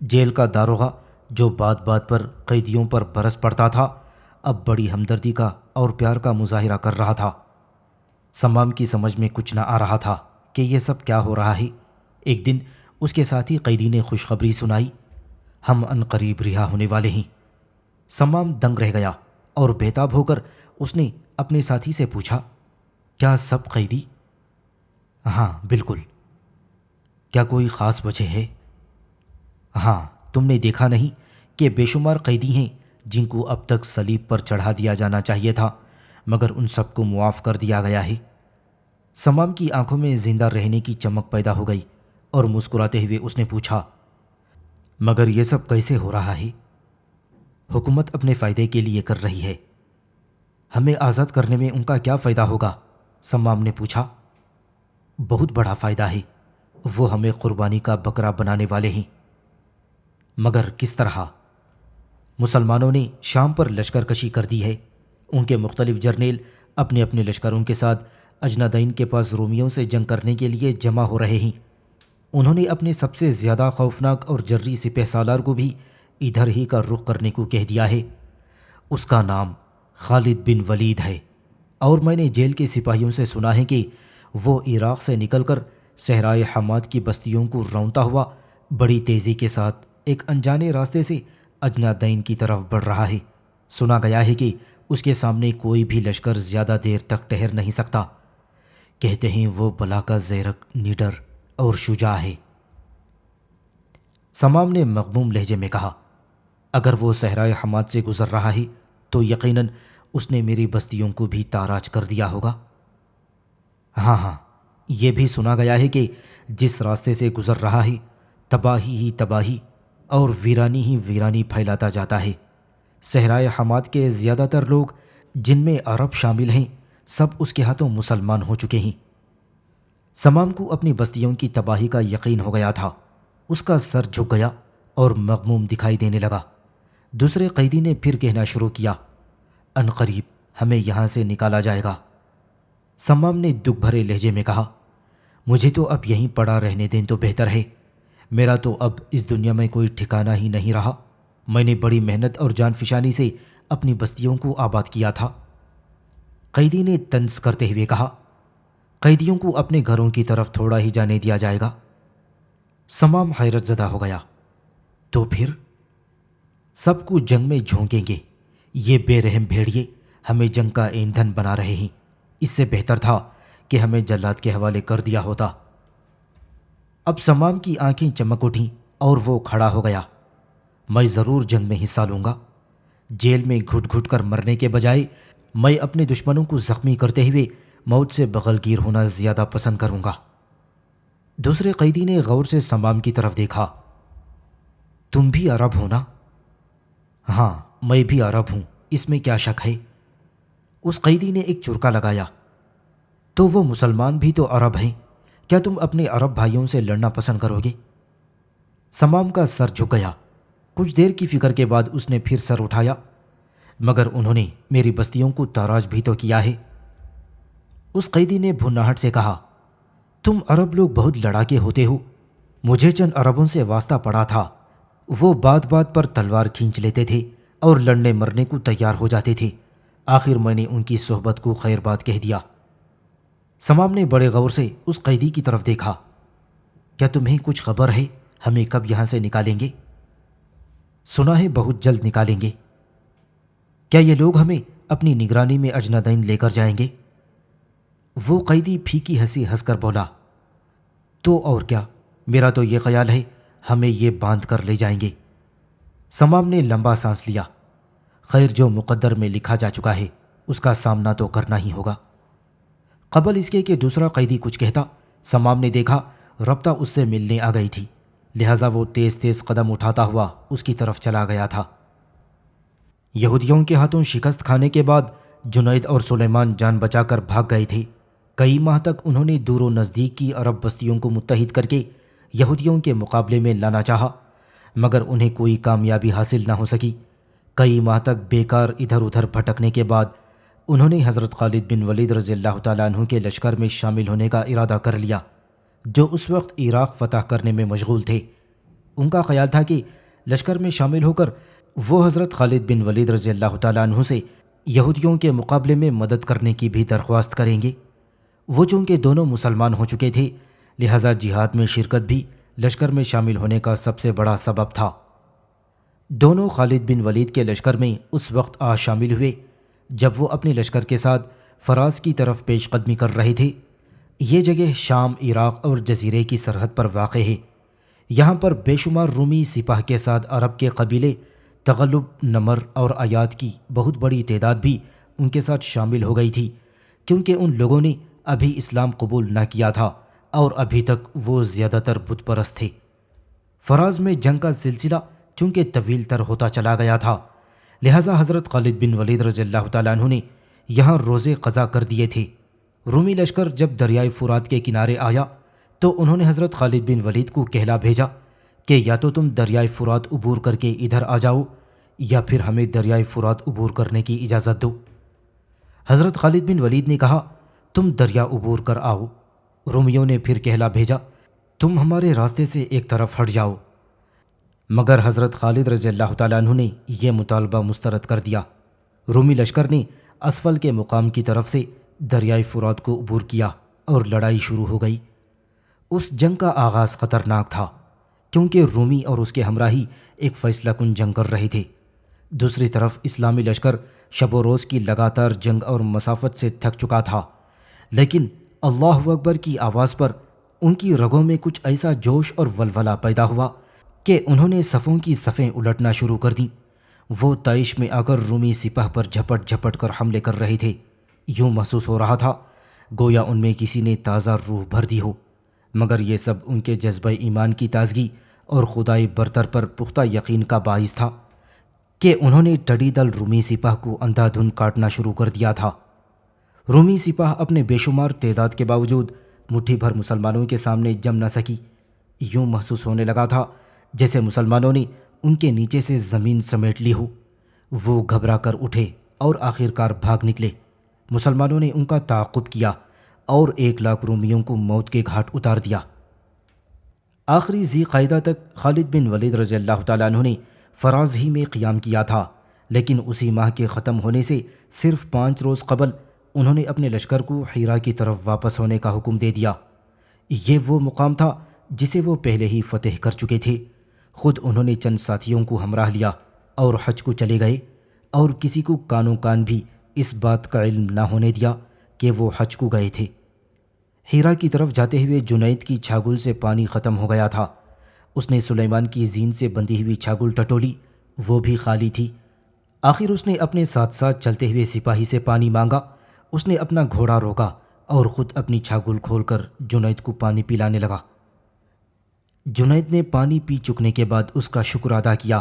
جیل کا داروغہ جو بات بات پر قیدیوں پر برس پڑتا تھا، اب بڑی ہمدردی کا اور پیار کا مظاہرہ کر رہا تھا۔ سمام کی سمجھ میں کچھ نہ آ رہا تھا کہ یہ سب کیا ہو رہا ہے۔ ایک دن اس کے ساتھی قیدی نے خوشخبری سنائی، ہم عنقریب رہا ہونے والے ہیں۔ سمام دنگ رہ گیا اور بےتاب ہو کر اس نے اپنے ساتھی سے پوچھا، کیا سب قیدی؟ ہاں بالکل۔ کیا کوئی خاص وجہ ہے؟ ہاں، تم نے دیکھا نہیں کہ بے شمار قیدی ہیں جن کو اب تک صلیب پر چڑھا دیا جانا چاہیے تھا، مگر ان سب کو معاف کر دیا گیا ہے۔ سمام کی آنکھوں میں زندہ رہنے کی چمک پیدا ہو گئی اور مسکراتے ہوئے اس نے پوچھا، مگر یہ سب کیسے ہو رہا ہے؟ حکومت اپنے فائدے کے لیے کر رہی ہے، ہمیں آزاد کرنے میں ان کا کیا فائدہ ہوگا؟ سمام نے پوچھا۔ بہت بڑا فائدہ ہے، وہ ہمیں قربانی کا بکرا بنانے والے ہیں۔ مگر کس طرح؟ مسلمانوں نے شام پر لشکر کشی کر دی ہے۔ ان کے مختلف جرنیل اپنے اپنے لشکروں کے ساتھ اجنادین کے پاس رومیوں سے جنگ کرنے کے لیے جمع ہو رہے ہیں۔ انہوں نے اپنے سب سے زیادہ خوفناک اور جری سپہ سالار کو بھی ادھر ہی کا رخ کرنے کو کہہ دیا ہے۔ اس کا نام خالد بن ولید ہے، اور میں نے جیل کے سپاہیوں سے سنا ہے کہ وہ عراق سے نکل کر صحرائے حماد کی بستیوں کو رونتا ہوا بڑی تیزی کے ساتھ ایک انجانے راستے سے اجنادین کی طرف بڑھ رہا ہے۔ سنا گیا ہے کہ اس کے سامنے کوئی بھی لشکر زیادہ دیر تک ٹھہر نہیں سکتا۔ کہتے ہیں وہ بلا کا زیرک، نڈر اور شجاع ہے۔ سمام نے مغموم لہجے میں کہا، اگر وہ صحرائے حماد سے گزر رہا ہے تو یقیناً اس نے میری بستیوں کو بھی تاراج کر دیا ہوگا۔ ہاں ہاں، یہ بھی سنا گیا ہے کہ جس راستے سے گزر رہا ہے تباہی ہی تباہی اور ویرانی ہی ویرانی پھیلاتا جاتا ہے۔ صحرائے حماد کے زیادہ تر لوگ، جن میں عرب شامل ہیں، سب اس کے ہاتھوں مسلمان ہو چکے ہیں۔ سمام کو اپنی بستیوں کی تباہی کا یقین ہو گیا تھا۔ اس کا سر جھک گیا اور مغموم دکھائی دینے لگا۔ دوسرے قیدی نے پھر کہنا شروع کیا، عنقریب ہمیں یہاں سے نکالا جائے گا۔ سمام نے دکھ بھرے لہجے میں کہا، مجھے تو اب یہیں پڑا رہنے دیں تو بہتر ہے۔ میرا تو اب اس دنیا میں کوئی ٹھکانہ ہی نہیں رہا۔ میں نے بڑی محنت اور جان فشانی سے اپنی بستیوں کو آباد کیا تھا۔ قیدی نے طنز کرتے ہوئے کہا، قیدیوں کو اپنے گھروں کی طرف تھوڑا ہی جانے دیا جائے گا۔ سمام حیرت زدہ ہو گیا، تو پھر؟ سب کو جنگ میں جھونکیں گے۔ یہ بے رحم بھیڑیے ہمیں جنگ کا ایندھن بنا رہے ہیں۔ اس سے بہتر تھا کہ ہمیں جلاد کے حوالے کر دیا ہوتا۔ اب سمام کی آنکھیں چمک اٹھیں اور وہ کھڑا ہو گیا۔ میں ضرور جنگ میں حصہ لوں گا۔ جیل میں گھٹ گھٹ کر مرنے کے بجائے میں اپنے دشمنوں کو زخمی کرتے ہوئے موت سے بغلگیر ہونا زیادہ پسند کروں گا۔ دوسرے قیدی نے غور سے سمام کی طرف دیکھا، تم بھی عرب ہو نا؟ ہاں، میں بھی عرب ہوں، اس میں کیا شک ہے؟ اس قیدی نے ایک چرکا لگایا، تو وہ مسلمان بھی تو عرب ہیں، کیا تم اپنے عرب بھائیوں سے لڑنا پسند کرو گے؟ سمام کا سر جھک گیا۔ کچھ دیر کی فکر کے بعد اس نے پھر سر اٹھایا، مگر انہوں نے میری بستیوں کو تاراج بھی تو کیا ہے۔ اس قیدی نے بھناہٹ سے کہا، تم عرب لوگ بہت لڑاکے ہوتے ہو۔ مجھے چند عربوں سے واسطہ پڑا تھا، وہ بات بات پر تلوار کھینچ لیتے تھے اور لڑنے مرنے کو تیار ہو جاتے تھے۔ آخر میں نے ان کی صحبت کو خیر بات کہہ دیا۔ سمام نے بڑے غور سے اس قیدی کی طرف دیکھا، کیا تمہیں کچھ خبر ہے ہمیں کب یہاں سے نکالیں گے؟ سنا ہے بہت جلد نکالیں گے۔ کیا یہ لوگ ہمیں اپنی نگرانی میں اجنادین لے کر جائیں گے؟ وہ قیدی پھیکی ہنسی ہنس کر بولا، تو اور کیا، میرا تو یہ خیال ہے ہمیں یہ باندھ کر لے جائیں گے۔ سمام نے لمبا سانس لیا۔ خیر، جو مقدر میں لکھا جا چکا ہے اس کا سامنا تو کرنا ہی ہوگا۔ قبل اس کے کہ دوسرا قیدی کچھ کہتا، سمام نے دیکھا ربطہ اس سے ملنے آ گئی تھی، لہٰذا وہ تیز تیز قدم اٹھاتا ہوا اس کی طرف چلا گیا تھا۔ یہودیوں کے ہاتھوں شکست کھانے کے بعد جنید اور سلیمان جان بچا کر بھاگ گئے تھے۔ کئی ماہ تک انہوں نے دور و نزدیک کی عرب بستیوں کو متحد کر کے یہودیوں کے مقابلے میں لانا چاہا، مگر انہیں کوئی کامیابی حاصل نہ ہو سکی۔ کئی ماہ تک بیکار ادھر ادھر بھٹکنے کے بعد انہوں نے حضرت خالد بن ولید رضی اللہ تعالیٰ عنہ کے لشکر میں شامل ہونے کا ارادہ کر لیا، جو اس وقت عراق فتح کرنے میں مشغول تھے۔ ان کا خیال تھا کہ لشکر میں شامل ہو کر وہ حضرت خالد بن ولید رضی اللہ تعالیٰ عنہ سے یہودیوں کے مقابلے میں مدد کرنے کی بھی درخواست کریں گے۔ وہ چونکہ دونوں مسلمان ہو چکے تھے، لہٰذا جہاد میں شرکت بھی لشکر میں شامل ہونے کا سب سے بڑا سبب تھا۔ دونوں خالد بن ولید کے لشکر میں اس وقت آ شامل ہوئے جب وہ اپنے لشکر کے ساتھ فراز کی طرف پیش قدمی کر رہے تھے۔ یہ جگہ شام، عراق اور جزیرے کی سرحد پر واقع ہے۔ یہاں پر بے شمار رومی سپاہ کے ساتھ عرب کے قبیلے تغلب، نمر اور آیات کی بہت بڑی تعداد بھی ان کے ساتھ شامل ہو گئی تھی، کیونکہ ان لوگوں نے ابھی اسلام قبول نہ کیا تھا اور ابھی تک وہ زیادہ تر بت پرست تھے۔ فراز میں جنگ کا سلسلہ چونکہ طویل تر ہوتا چلا گیا تھا، لہٰذا حضرت خالد بن ولید رضی اللہ تعالیٰ عنہ نے یہاں روزے قضا کر دیے تھے۔ رومی لشکر جب دریائے فرات کے کنارے آیا تو انہوں نے حضرت خالد بن ولید کو کہلا بھیجا کہ یا تو تم دریائے فرات عبور کر کے ادھر آ جاؤ یا پھر ہمیں دریائے فرات عبور کرنے کی اجازت دو۔ حضرت خالد بن ولید نے کہا تم دریا عبور کر آؤ۔ رومیوں نے پھر کہلا بھیجا تم ہمارے راستے سے ایک طرف ہٹ جاؤ، مگر حضرت خالد رضی اللہ تعالیٰ عنہ نے یہ مطالبہ مسترد کر دیا۔ رومی لشکر نے اسفل کے مقام کی طرف سے دریائے فرات کو عبور کیا اور لڑائی شروع ہو گئی۔ اس جنگ کا آغاز خطرناک تھا، کیونکہ رومی اور اس کے ہمراہی ایک فیصلہ کن جنگ کر رہے تھے۔ دوسری طرف اسلامی لشکر شب و روز کی لگاتار جنگ اور مسافت سے تھک چکا تھا، لیکن اللہ اکبر کی آواز پر ان کی رگوں میں کچھ ایسا جوش اور ولولہ پیدا ہوا کہ انہوں نے صفوں کی صفیں الٹنا شروع کر دیں۔ وہ طائش میں آ کر رومی سپاہ پر جھپٹ جھپٹ کر حملے کر رہے تھے۔ یوں محسوس ہو رہا تھا گویا ان میں کسی نے تازہ روح بھر دی ہو، مگر یہ سب ان کے جذبہ ایمان کی تازگی اور خدائے برتر پر پختہ یقین کا باعث تھا کہ انہوں نے ٹڈی دل رومی سپاہ کو اندھا دھند کاٹنا شروع کر دیا تھا۔ رومی سپاہ اپنے بے شمار تعداد کے باوجود مٹھی بھر مسلمانوں کے سامنے جم نہ سکی۔ یوں محسوس ہونے لگا تھا جیسے مسلمانوں نے ان کے نیچے سے زمین سمیٹ لی ہو۔ وہ گھبرا کر اٹھے اور آخر کار بھاگ نکلے۔ مسلمانوں نے ان کا تعاقب کیا اور 1,00,000 رومیوں کو موت کے گھاٹ اتار دیا۔ آخری ذی قاعدہ تک خالد بن ولید رضی اللہ تعالیٰ عنہ نے فراز ہی میں قیام کیا تھا، لیکن اسی ماہ کے ختم ہونے سے صرف 5 روز قبل انہوں نے اپنے لشکر کو حیرا کی طرف واپس ہونے کا حکم دے دیا۔ یہ وہ مقام تھا جسے وہ پہلے ہی فتح کر چکے تھے۔ خود انہوں نے چند ساتھیوں کو ہمراہ لیا اور حج کو چلے گئے، اور کسی کو کانوں کان بھی اس بات کا علم نہ ہونے دیا کہ وہ حج کو گئے تھے۔ حیرا کی طرف جاتے ہوئے جنید کی چھاگل سے پانی ختم ہو گیا تھا۔ اس نے سلیمان کی زین سے بندھی ہوئی چھاگل ٹٹولی، وہ بھی خالی تھی۔ آخر اس نے اپنے ساتھ ساتھ چلتے ہوئے سپاہی سے پانی مانگا۔ اس نے اپنا گھوڑا روکا اور خود اپنی چھاگل کھول کر جنید کو پانی پلانے لگا۔ جنید نے پانی پی چکنے کے بعد اس کا شکر ادا کیا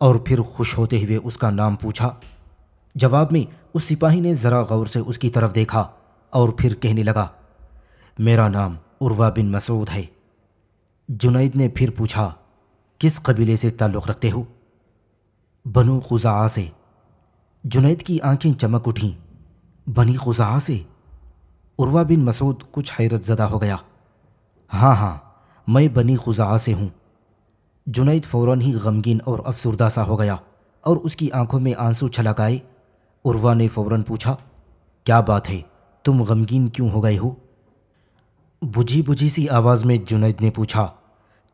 اور پھر خوش ہوتے ہوئے اس کا نام پوچھا۔ جواب میں اس سپاہی نے ذرا غور سے اس کی طرف دیکھا اور پھر کہنے لگا میرا نام عروہ بن مسعود ہے۔ جنید نے پھر پوچھا کس قبیلے سے تعلق رکھتے ہو؟ بنو خزاعہ سے۔ جنید کی آنکھیں چمک اٹھیں۔ بنی خزاعہ سے؟ عروہ بن مسعود کچھ حیرت زدہ ہو گیا۔ ہاں میں بنی خزاعہ سے ہوں۔ جنید فوراً ہی غمگین اور افسردہ سا ہو گیا اور اس کی آنکھوں میں آنسو چھلک آئے۔ عروہ نے فوراً پوچھا کیا بات ہے، تم غمگین کیوں ہو گئے ہو؟ بجھی بجھی سی آواز میں جنید نے پوچھا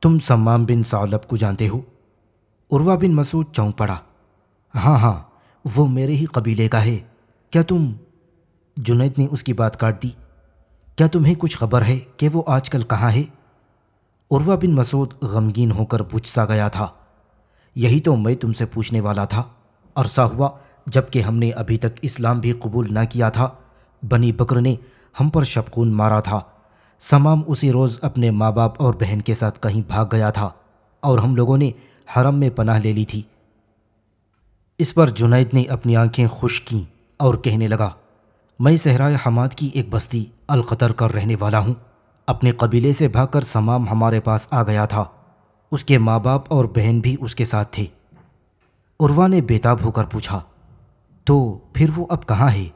تم سمام بن ثعلب کو جانتے ہو؟ عروہ بن مسعود چونک پڑا۔ ہاں وہ میرے ہی قبیلے کا ہے۔ کیا تم؟ جنید نے اس کی بات کاٹ دی۔ کیا تمہیں کچھ خبر ہے کہ وہ آج کل کہاں ہے؟ عروہ بن مسعود غمگین ہو کر بجھ سا گیا تھا۔ یہی تو میں تم سے پوچھنے والا تھا۔ عرصہ ہوا جب کہ ہم نے ابھی تک اسلام بھی قبول نہ کیا تھا۔ بنی بکر نے ہم پر شبخون مارا تھا، سمام اسی روز اپنے ماں باپ اور بہن کے ساتھ کہیں بھاگ گیا تھا اور ہم لوگوں نے حرم میں پناہ لے لی تھی۔ اس پر جنید نے اپنی آنکھیں خشک کیں اور کہنے لگا، میں صحرائے حماد کی ایک بستی القطر کا رہنے والا ہوں۔ اپنے قبیلے سے بھاگ کر سمام ہمارے پاس آ گیا تھا، اس کے ماں باپ اور بہن بھی اس کے ساتھ تھے۔ عروہ نے بےتاب ہو کر پوچھا، تو پھر وہ اب کہاں ہے؟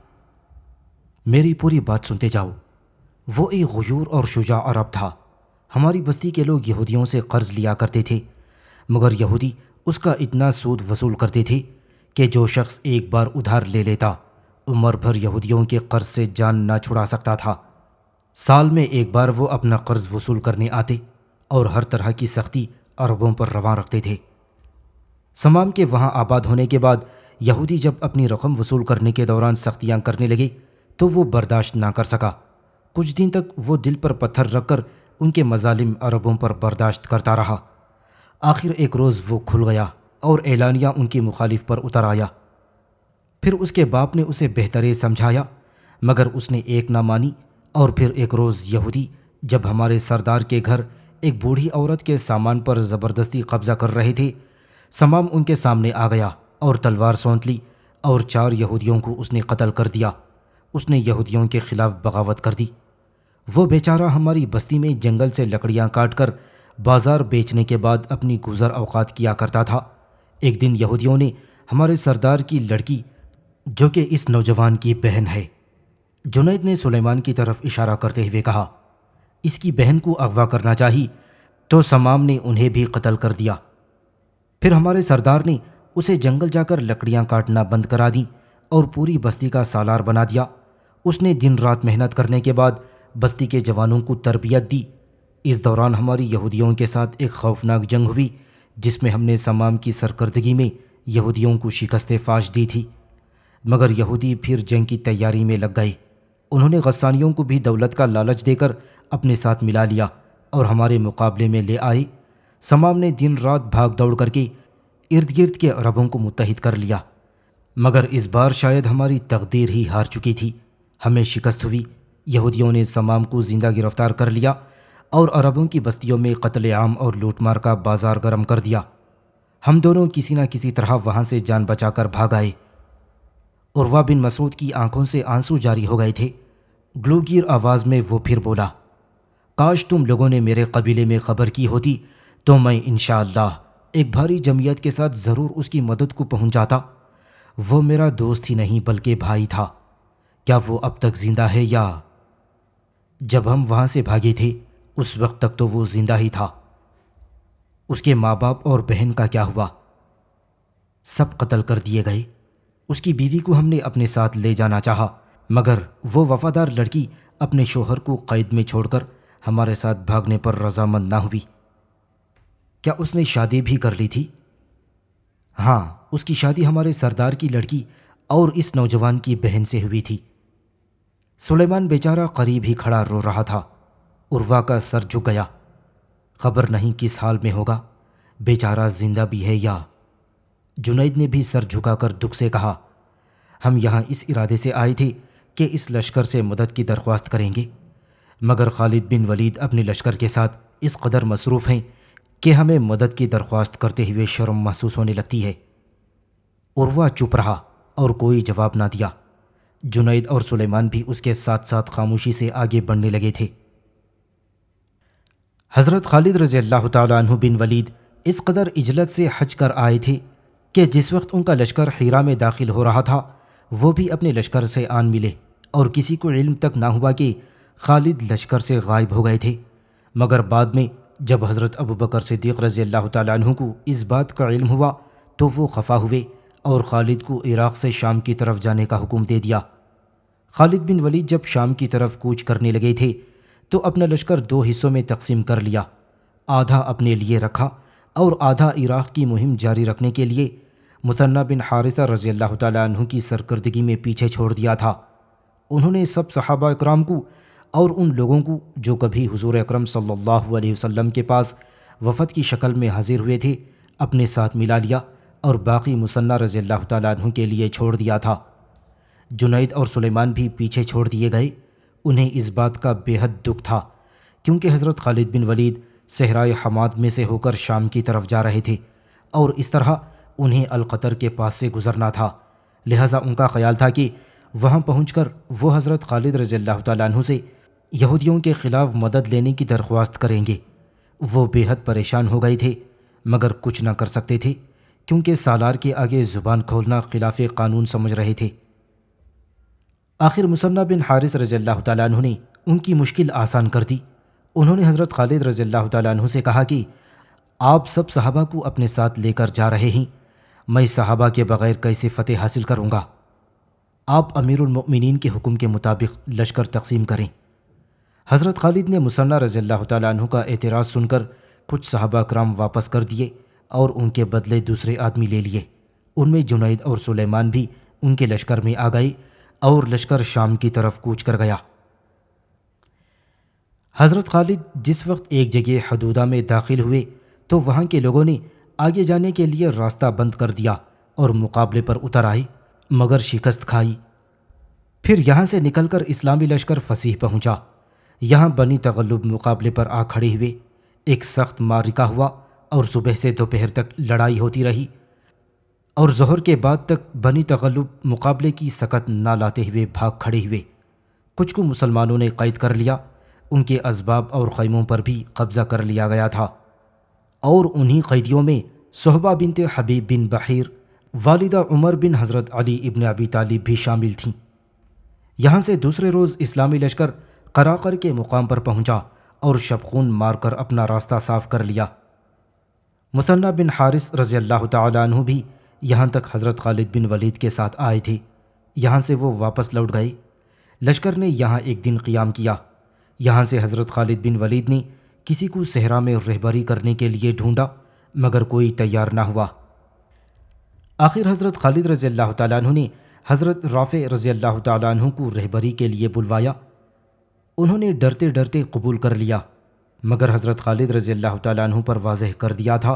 میری پوری بات سنتے جاؤ۔ وہ ایک غیور اور شجاع عرب تھا۔ ہماری بستی کے لوگ یہودیوں سے قرض لیا کرتے تھے، مگر یہودی اس کا اتنا سود وصول کرتے تھے کہ جو شخص ایک بار ادھار لے لیتا عمر بھر یہودیوں کے قرض سے جان نہ چھڑا سکتا تھا۔ سال میں ایک بار وہ اپنا قرض وصول کرنے آتے اور ہر طرح کی سختی عربوں پر رواں رکھتے تھے۔ سمام کے وہاں آباد ہونے کے بعد یہودی جب اپنی رقم وصول کرنے کے دوران سختیاں کرنے لگے تو وہ برداشت نہ کر سکا۔ کچھ دن تک وہ دل پر پتھر رکھ کر ان کے مظالم عربوں پر برداشت کرتا رہا۔ آخر ایک روز وہ کھل گیا اور اعلانیہ ان کی مخالف پر اتر آیا۔ پھر اس کے باپ نے اسے بہترے سمجھایا، مگر اس نے ایک نہ مانی، اور پھر ایک روز یہودی جب ہمارے سردار کے گھر ایک بوڑھی عورت کے سامان پر زبردستی قبضہ کر رہے تھے، سمام ان کے سامنے آ گیا اور تلوار سونت لی اور 4 یہودیوں کو اس نے قتل کر دیا۔ اس نے یہودیوں کے خلاف بغاوت کر دی۔ وہ بیچارہ ہماری بستی میں جنگل سے لکڑیاں کاٹ کر بازار بیچنے کے بعد اپنی گزر اوقات کیا کرتا تھا۔ ایک دن یہودیوں نے ہمارے سردار کی لڑکی، جو کہ اس نوجوان کی بہن ہے، جنید نے سلیمان کی طرف اشارہ کرتے ہوئے کہا، اس کی بہن کو اغوا کرنا چاہی، تو سمام نے انہیں بھی قتل کر دیا۔ پھر ہمارے سردار نے اسے جنگل جا کر لکڑیاں کاٹنا بند کرا دیں اور پوری بستی کا سالار بنا دیا۔ اس نے دن رات محنت کرنے کے بعد بستی کے جوانوں کو تربیت دی۔ اس دوران ہماری یہودیوں کے ساتھ ایک خوفناک جنگ ہوئی جس میں ہم نے سمام کی سرکردگی میں یہودیوں کو شکست فاش دی تھی، مگر یہودی پھر جنگ کی تیاری میں لگ گئے۔ انہوں نے غسانیوں کو بھی دولت کا لالچ دے کر اپنے ساتھ ملا لیا اور ہمارے مقابلے میں لے آئے۔ سمام نے دن رات بھاگ دوڑ کر کے ارد گرد کے عربوں کو متحد کر لیا، مگر اس بار شاید ہماری تقدیر ہی ہار چکی تھی۔ ہمیں شکست ہوئی۔ یہودیوں نے سمام کو زندہ گرفتار کر لیا اور عربوں کی بستیوں میں قتل عام اور لوٹ مار کا بازار گرم کر دیا۔ ہم دونوں کسی نہ کسی طرح وہاں سے جان بچا کر بھاگ آئے۔ عروہ بن مسعود کی آنکھوں سے آنسو جاری ہو گئے تھے۔ گلوگیر آواز میں وہ پھر بولا، کاش تم لوگوں نے میرے قبیلے میں خبر کی ہوتی تو میں انشاءاللہ ایک بھاری جمعیت کے ساتھ ضرور اس کی مدد کو پہنچ جاتا۔ وہ میرا دوست ہی نہیں بلکہ بھائی تھا۔ کیا وہ اب تک زندہ ہے یا؟ جب ہم وہاں سے بھاگے تھے اس وقت تک تو وہ زندہ ہی تھا۔ اس کے ماں باپ اور بہن کا کیا ہوا؟ سب قتل کر دیے گئے۔ اس کی بیوی کو ہم نے اپنے ساتھ لے جانا چاہا، مگر وہ وفادار لڑکی اپنے شوہر کو قید میں چھوڑ کر ہمارے ساتھ بھاگنے پر رضامند نہ ہوئی۔ کیا اس نے شادی بھی کر لی تھی؟ ہاں، اس کی شادی ہمارے سردار کی لڑکی اور اس نوجوان کی بہن سے ہوئی تھی۔ سلیمان بیچارہ قریب ہی کھڑا رو رہا تھا۔ عروہ کا سر جھک گیا۔ خبر نہیں کس حال میں ہوگا، بیچارہ زندہ بھی ہے یا؟ جنید نے بھی سر جھکا کر دکھ سے کہا، ہم یہاں اس ارادے سے آئے تھے کہ اس لشکر سے مدد کی درخواست کریں گے، مگر خالد بن ولید اپنے لشکر کے ساتھ اس قدر مصروف ہیں کہ ہمیں مدد کی درخواست کرتے ہوئے شرم محسوس ہونے لگتی ہے۔ عروہ چپ رہا اور کوئی جواب نہ دیا۔ جنید اور سلیمان بھی اس کے ساتھ ساتھ خاموشی سے آگے بڑھنے لگے تھے۔ حضرت خالد رضی اللہ تعالیٰ عنہ بن ولید اس قدر عجلت سے حج کر آئے تھے کہ جس وقت ان کا لشکر حرا میں داخل ہو رہا تھا وہ بھی اپنے لشکر سے آن ملے، اور کسی کو علم تک نہ ہوا کہ خالد لشکر سے غائب ہو گئے تھے۔ مگر بعد میں جب حضرت ابوبکر صدیق رضی اللہ تعالیٰ عنہ کو اس بات کا علم ہوا تو وہ خفا ہوئے اور خالد کو عراق سے شام کی طرف جانے کا حکم دے دیا۔ خالد بن ولید جب شام کی طرف کوچ کرنے لگے تھے تو اپنا لشکر 2 حصوں میں تقسیم کر لیا، آدھا اپنے لیے رکھا اور آدھا عراق کی مہم جاری رکھنے کے لیے مثنہ بن حارثہ رضی اللہ تعالیٰ عنہ کی سرکردگی میں پیچھے چھوڑ دیا تھا۔ انہوں نے سب صحابہ اکرام کو اور ان لوگوں کو جو کبھی حضور اکرم صلی اللہ علیہ وسلم کے پاس وفد کی شکل میں حاضر ہوئے تھے اپنے ساتھ ملا لیا اور باقی مثنہ رضی اللہ تعالیٰ عنہ کے لیے چھوڑ دیا تھا۔ جنید اور سلیمان بھی پیچھے چھوڑ دیے گئے۔ انہیں اس بات کا بے حد دکھ تھا کیونکہ حضرت خالد بن ولید صحرائے حماد میں سے ہو کر شام کی طرف جا رہے تھے اور اس طرح انہیں القطر کے پاس سے گزرنا تھا، لہٰذا ان کا خیال تھا کہ وہاں پہنچ کر وہ حضرت خالد رضی اللہ تعالیٰ عنہ سے یہودیوں کے خلاف مدد لینے کی درخواست کریں گے۔ وہ بے حد پریشان ہو گئے تھے مگر کچھ نہ کر سکتے تھے، کیونکہ سالار کے آگے زبان کھولنا خلاف قانون سمجھ رہے تھے۔ آخر مثنہ بن حارث رضی اللہ تعالیٰ عنہ نے ان کی مشکل آسان کر دی۔ انہوں نے حضرت خالد رضی اللہ تعالیٰ عنہ سے کہا کہ آپ سب صحابہ کو اپنے ساتھ لے کر جا رہے ہیں، میں صحابہ کے بغیر کیسے فتح حاصل کروں گا؟ آپ امیر المؤمنین کے حکم کے مطابق لشکر تقسیم کریں۔ حضرت خالد نے مثنہ رضی اللہ تعالیٰ عنہ کا اعتراض سن کر کچھ صحابہ کرام واپس کر دیے اور ان کے بدلے دوسرے آدمی لے لیے۔ ان میں جنید اور سلیمان بھی ان کے لشکر میں آ گئے اور لشکر شام کی طرف کوچ کر گیا۔ حضرت خالد جس وقت ایک جگہ حدودہ میں داخل ہوئے تو وہاں کے لوگوں نے آگے جانے کے لیے راستہ بند کر دیا اور مقابلے پر اتر آئے مگر شکست کھائی۔ پھر یہاں سے نکل کر اسلامی لشکر فصیح پہنچا۔ یہاں بنی تغلب مقابلے پر آ کھڑے ہوئے، ایک سخت معرکہ ہوا اور صبح سے دوپہر تک لڑائی ہوتی رہی اور ظہر کے بعد تک بنی تغلب مقابلے کی سکت نہ لاتے ہوئے بھاگ کھڑے ہوئے۔ کچھ کو مسلمانوں نے قید کر لیا، ان کے اسباب اور خیموں پر بھی قبضہ کر لیا گیا تھا، اور انہی قیدیوں میں صہبہ بنت حبیب بن بحیر والدہ عمر بن حضرت علی ابن ابی طالب بھی شامل تھیں۔ یہاں سے دوسرے روز اسلامی لشکر قراقر کے مقام پر پہنچا اور شبخون مار کر اپنا راستہ صاف کر لیا۔ مثنہ بن حارث رضی اللہ تعالیٰ عنہ بھی یہاں تک حضرت خالد بن ولید کے ساتھ آئے تھے۔ یہاں سے وہ واپس لوٹ گئے۔ لشکر نے یہاں ایک دن قیام کیا۔ یہاں سے حضرت خالد بن ولید نے کسی کو صحرا میں رہبری کرنے کے لیے ڈھونڈا مگر کوئی تیار نہ ہوا۔ آخر حضرت خالد رضی اللہ تعالیٰ عنہ نے حضرت رافع رضی اللہ تعالیٰ عنہ کو رہبری کے لیے بلوایا۔ انہوں نے ڈرتے ڈرتے قبول کر لیا مگر حضرت خالد رضی اللہ تعالیٰ عنہ پر واضح کر دیا تھا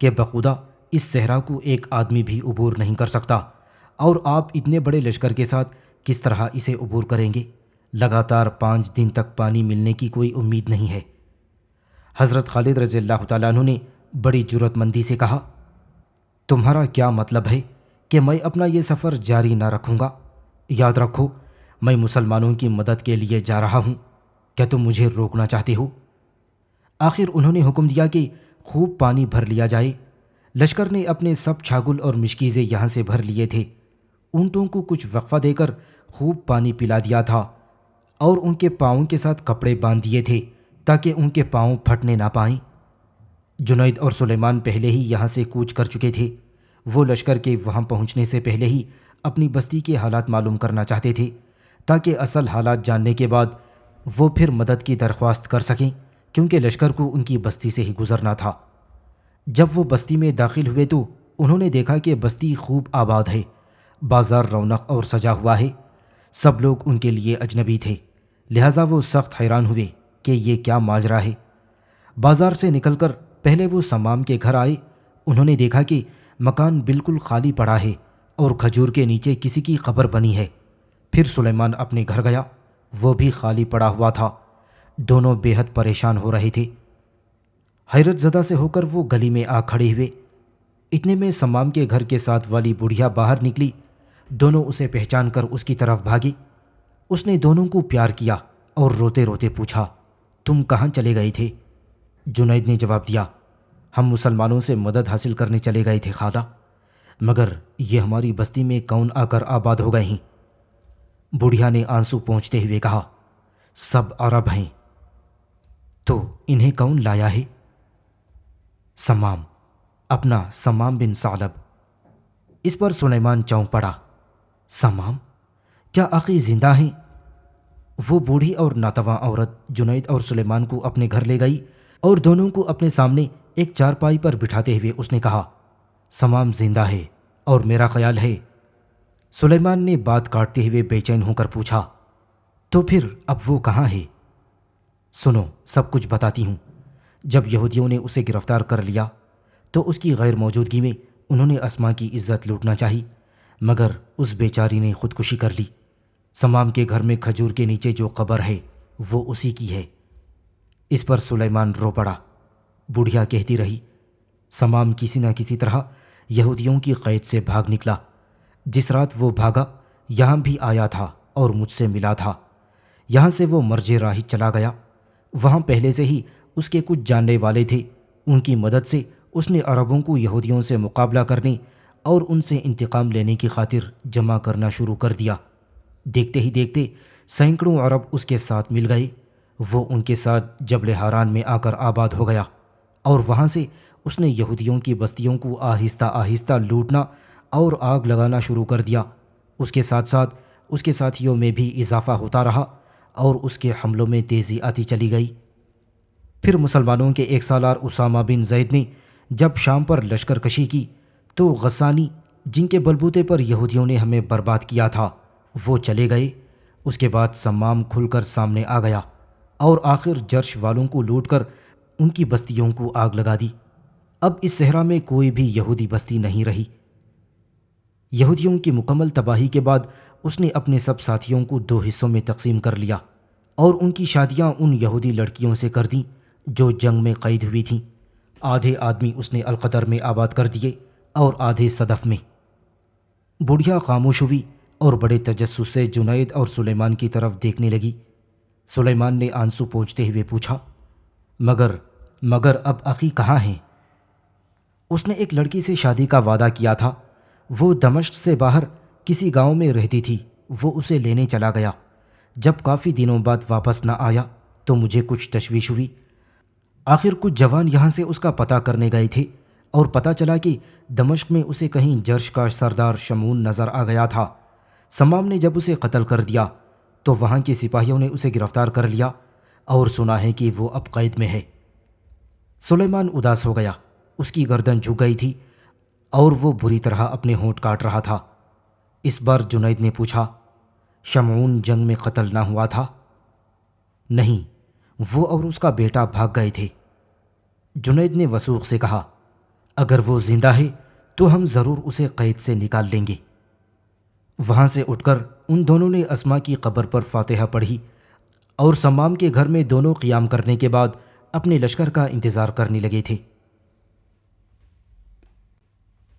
کہ بخدا اس صحرا کو ایک آدمی بھی عبور نہیں کر سکتا، اور آپ اتنے بڑے لشکر کے ساتھ کس طرح اسے عبور کریں گے؟ لگاتار 5 دن تک پانی ملنے کی کوئی امید نہیں ہے۔ حضرت خالد رضی اللہ تعالیٰ عنہ نے بڑی جرأت مندی سے کہا، تمہارا کیا مطلب ہے کہ میں اپنا یہ سفر جاری نہ رکھوں گا؟ یاد رکھو میں مسلمانوں کی مدد کے لیے جا رہا ہوں، کیا تم مجھے روکنا چاہتے ہو؟ آخر انہوں نے حکم دیا کہ خوب پانی بھر لیا جائے۔ لشکر نے اپنے سب چھاگل اور مشکیزیں یہاں سے بھر لیے تھے۔ اونٹوں کو کچھ وقفہ دے کر خوب پانی پلا دیا تھا اور ان کے پاؤں کے ساتھ کپڑے باندھ دیے تھے تاکہ ان کے پاؤں پھٹنے نہ پائیں۔ جنید اور سلیمان پہلے ہی یہاں سے کوچ کر چکے تھے۔ وہ لشکر کے وہاں پہنچنے سے پہلے ہی اپنی بستی کے حالات معلوم کرنا چاہتے تھے تاکہ اصل حالات جاننے کے بعد وہ پھر مدد کی درخواست کر سکیں، کیونکہ لشکر کو ان کی بستی سے ہی گزرنا تھا۔ جب وہ بستی میں داخل ہوئے تو انہوں نے دیکھا کہ بستی خوب آباد ہے، بازار رونق اور سجا ہوا ہے۔ سب لوگ ان کے لیے اجنبی تھے، لہٰذا وہ سخت حیران ہوئے کہ یہ کیا ماجرا ہے۔ بازار سے نکل کر پہلے وہ سمام کے گھر آئے۔ انہوں نے دیکھا کہ مکان بالکل خالی پڑا ہے اور کھجور کے نیچے کسی کی قبر بنی ہے۔ پھر سلیمان اپنے گھر گیا، وہ بھی خالی پڑا ہوا تھا۔ دونوں بے حد پریشان ہو رہے تھے۔ حیرت زدہ سے ہو کر وہ گلی میں آ کھڑے ہوئے۔ اتنے میں سمام کے گھر کے ساتھ والی بڑھیا باہر نکلی۔ دونوں اسے پہچان کر اس کی طرف بھاگے۔ اس نے دونوں کو پیار کیا اور روتے روتے پوچھا، تم کہاں چلے گئے تھے؟ جنید نے جواب دیا، ہم مسلمانوں سے مدد حاصل کرنے چلے گئے تھے خالہ، مگر یہ ہماری بستی میں کون آ کر آباد ہو گئے ہیں؟ بڑھیا نے آنسو پہنچتے ہوئے کہا، سب عرب ہیں۔ تو انہیں کون لایا ہے؟ سمام، اپنا سمام بن ثعلب۔ اس پر سلیمان چونک پڑا، سمام؟ کیا آخی زندہ ہیں؟ وہ بوڑھی اور ناتواں عورت جنید اور سلیمان کو اپنے گھر لے گئی اور دونوں کو اپنے سامنے ایک چارپائی پر بٹھاتے ہوئے اس نے کہا، سمام زندہ ہے اور میرا خیال ہے۔ سلیمان نے بات کاٹتے ہوئے بے چین ہو کر پوچھا، تو پھر اب وہ کہاں ہے؟ سنو، سب کچھ بتاتی ہوں۔ جب یہودیوں نے اسے گرفتار کر لیا تو اس کی غیر موجودگی میں انہوں نے اسما کی عزت لوٹنا چاہی، مگر اس بیچاری نے خودکشی کر لی۔ سمام کے گھر میں کھجور کے نیچے جو قبر ہے وہ اسی کی ہے۔ اس پر سلیمان رو پڑا۔ بڑھیا کہتی رہی، سمام کسی نہ کسی طرح یہودیوں کی قید سے بھاگ نکلا۔ جس رات وہ بھاگا یہاں بھی آیا تھا اور مجھ سے ملا تھا۔ یہاں سے وہ مرج راہی چلا گیا۔ وہاں پہلے سے ہی اس کے کچھ جاننے والے تھے۔ ان کی مدد سے اس نے عربوں کو یہودیوں سے مقابلہ کرنے اور ان سے انتقام لینے کی خاطر جمع کرنا شروع کر دیا۔ دیکھتے ہی دیکھتے سینکڑوں عرب اس کے ساتھ مل گئے۔ وہ ان کے ساتھ جبل حاران میں آ کر آباد ہو گیا اور وہاں سے اس نے یہودیوں کی بستیوں کو آہستہ آہستہ لوٹنا اور آگ لگانا شروع کر دیا۔ اس کے ساتھ ساتھ اس کے ساتھیوں میں بھی اضافہ ہوتا رہا اور اس کے حملوں میں تیزی آتی چلی گئی۔ پھر مسلمانوں کے ایک سالار اسامہ بن زید نے جب شام پر لشکر کشی کی تو غسانی، جن کے بلبوتے پر یہودیوں نے ہمیں برباد کیا تھا، وہ چلے گئے۔ اس کے بعد سمام کھل کر سامنے آ گیا اور آخر جرش والوں کو لوٹ کر ان کی بستیوں کو آگ لگا دی۔ اب اس صحرا میں کوئی بھی یہودی بستی نہیں رہی۔ یہودیوں کی مکمل تباہی کے بعد اس نے اپنے سب ساتھیوں کو 2 حصوں میں تقسیم کر لیا اور ان کی شادیاں ان یہودی لڑکیوں سے کر دیں جو جنگ میں قید ہوئی تھیں۔ آدھے آدمی اس نے القدر میں آباد کر دیے اور آدھے صدف میں۔ بڑھیا خاموش ہوئی اور بڑے تجسس سے جنید اور سلیمان کی طرف دیکھنے لگی۔ سلیمان نے آنسو پونچھتے ہوئے پوچھا، مگر اب اخی کہاں ہیں؟ اس نے ایک لڑکی سے شادی کا وعدہ کیا تھا، وہ دمشق سے باہر کسی گاؤں میں رہتی تھی، وہ اسے لینے چلا گیا۔ جب کافی دنوں بعد واپس نہ آیا تو مجھے کچھ تشویش ہوئی۔ آخر کچھ جوان یہاں سے اس کا پتہ کرنے گئے تھے اور پتہ چلا کہ دمشق میں اسے کہیں جرش کا سردار شمعون نظر آ گیا تھا۔ سمام نے جب اسے قتل کر دیا تو وہاں کے سپاہیوں نے اسے گرفتار کر لیا اور سنا ہے کہ وہ اب قید میں ہے۔ سلیمان اداس ہو گیا، اس کی گردن جھک گئی تھی اور وہ بری طرح اپنے ہونٹ کاٹ رہا تھا۔ اس بار جنید نے پوچھا، شمعون جنگ میں قتل نہ ہوا تھا؟ نہیں، وہ اور اس کا بیٹا بھاگ گئے تھے۔ جنید نے وثوق سے کہا، اگر وہ زندہ ہے تو ہم ضرور اسے قید سے نکال لیں گے۔ وہاں سے اٹھ کر ان دونوں نے اسما کی قبر پر فاتحہ پڑھی اور سمام کے گھر میں دونوں قیام کرنے کے بعد اپنے لشکر کا انتظار کرنے لگے تھے۔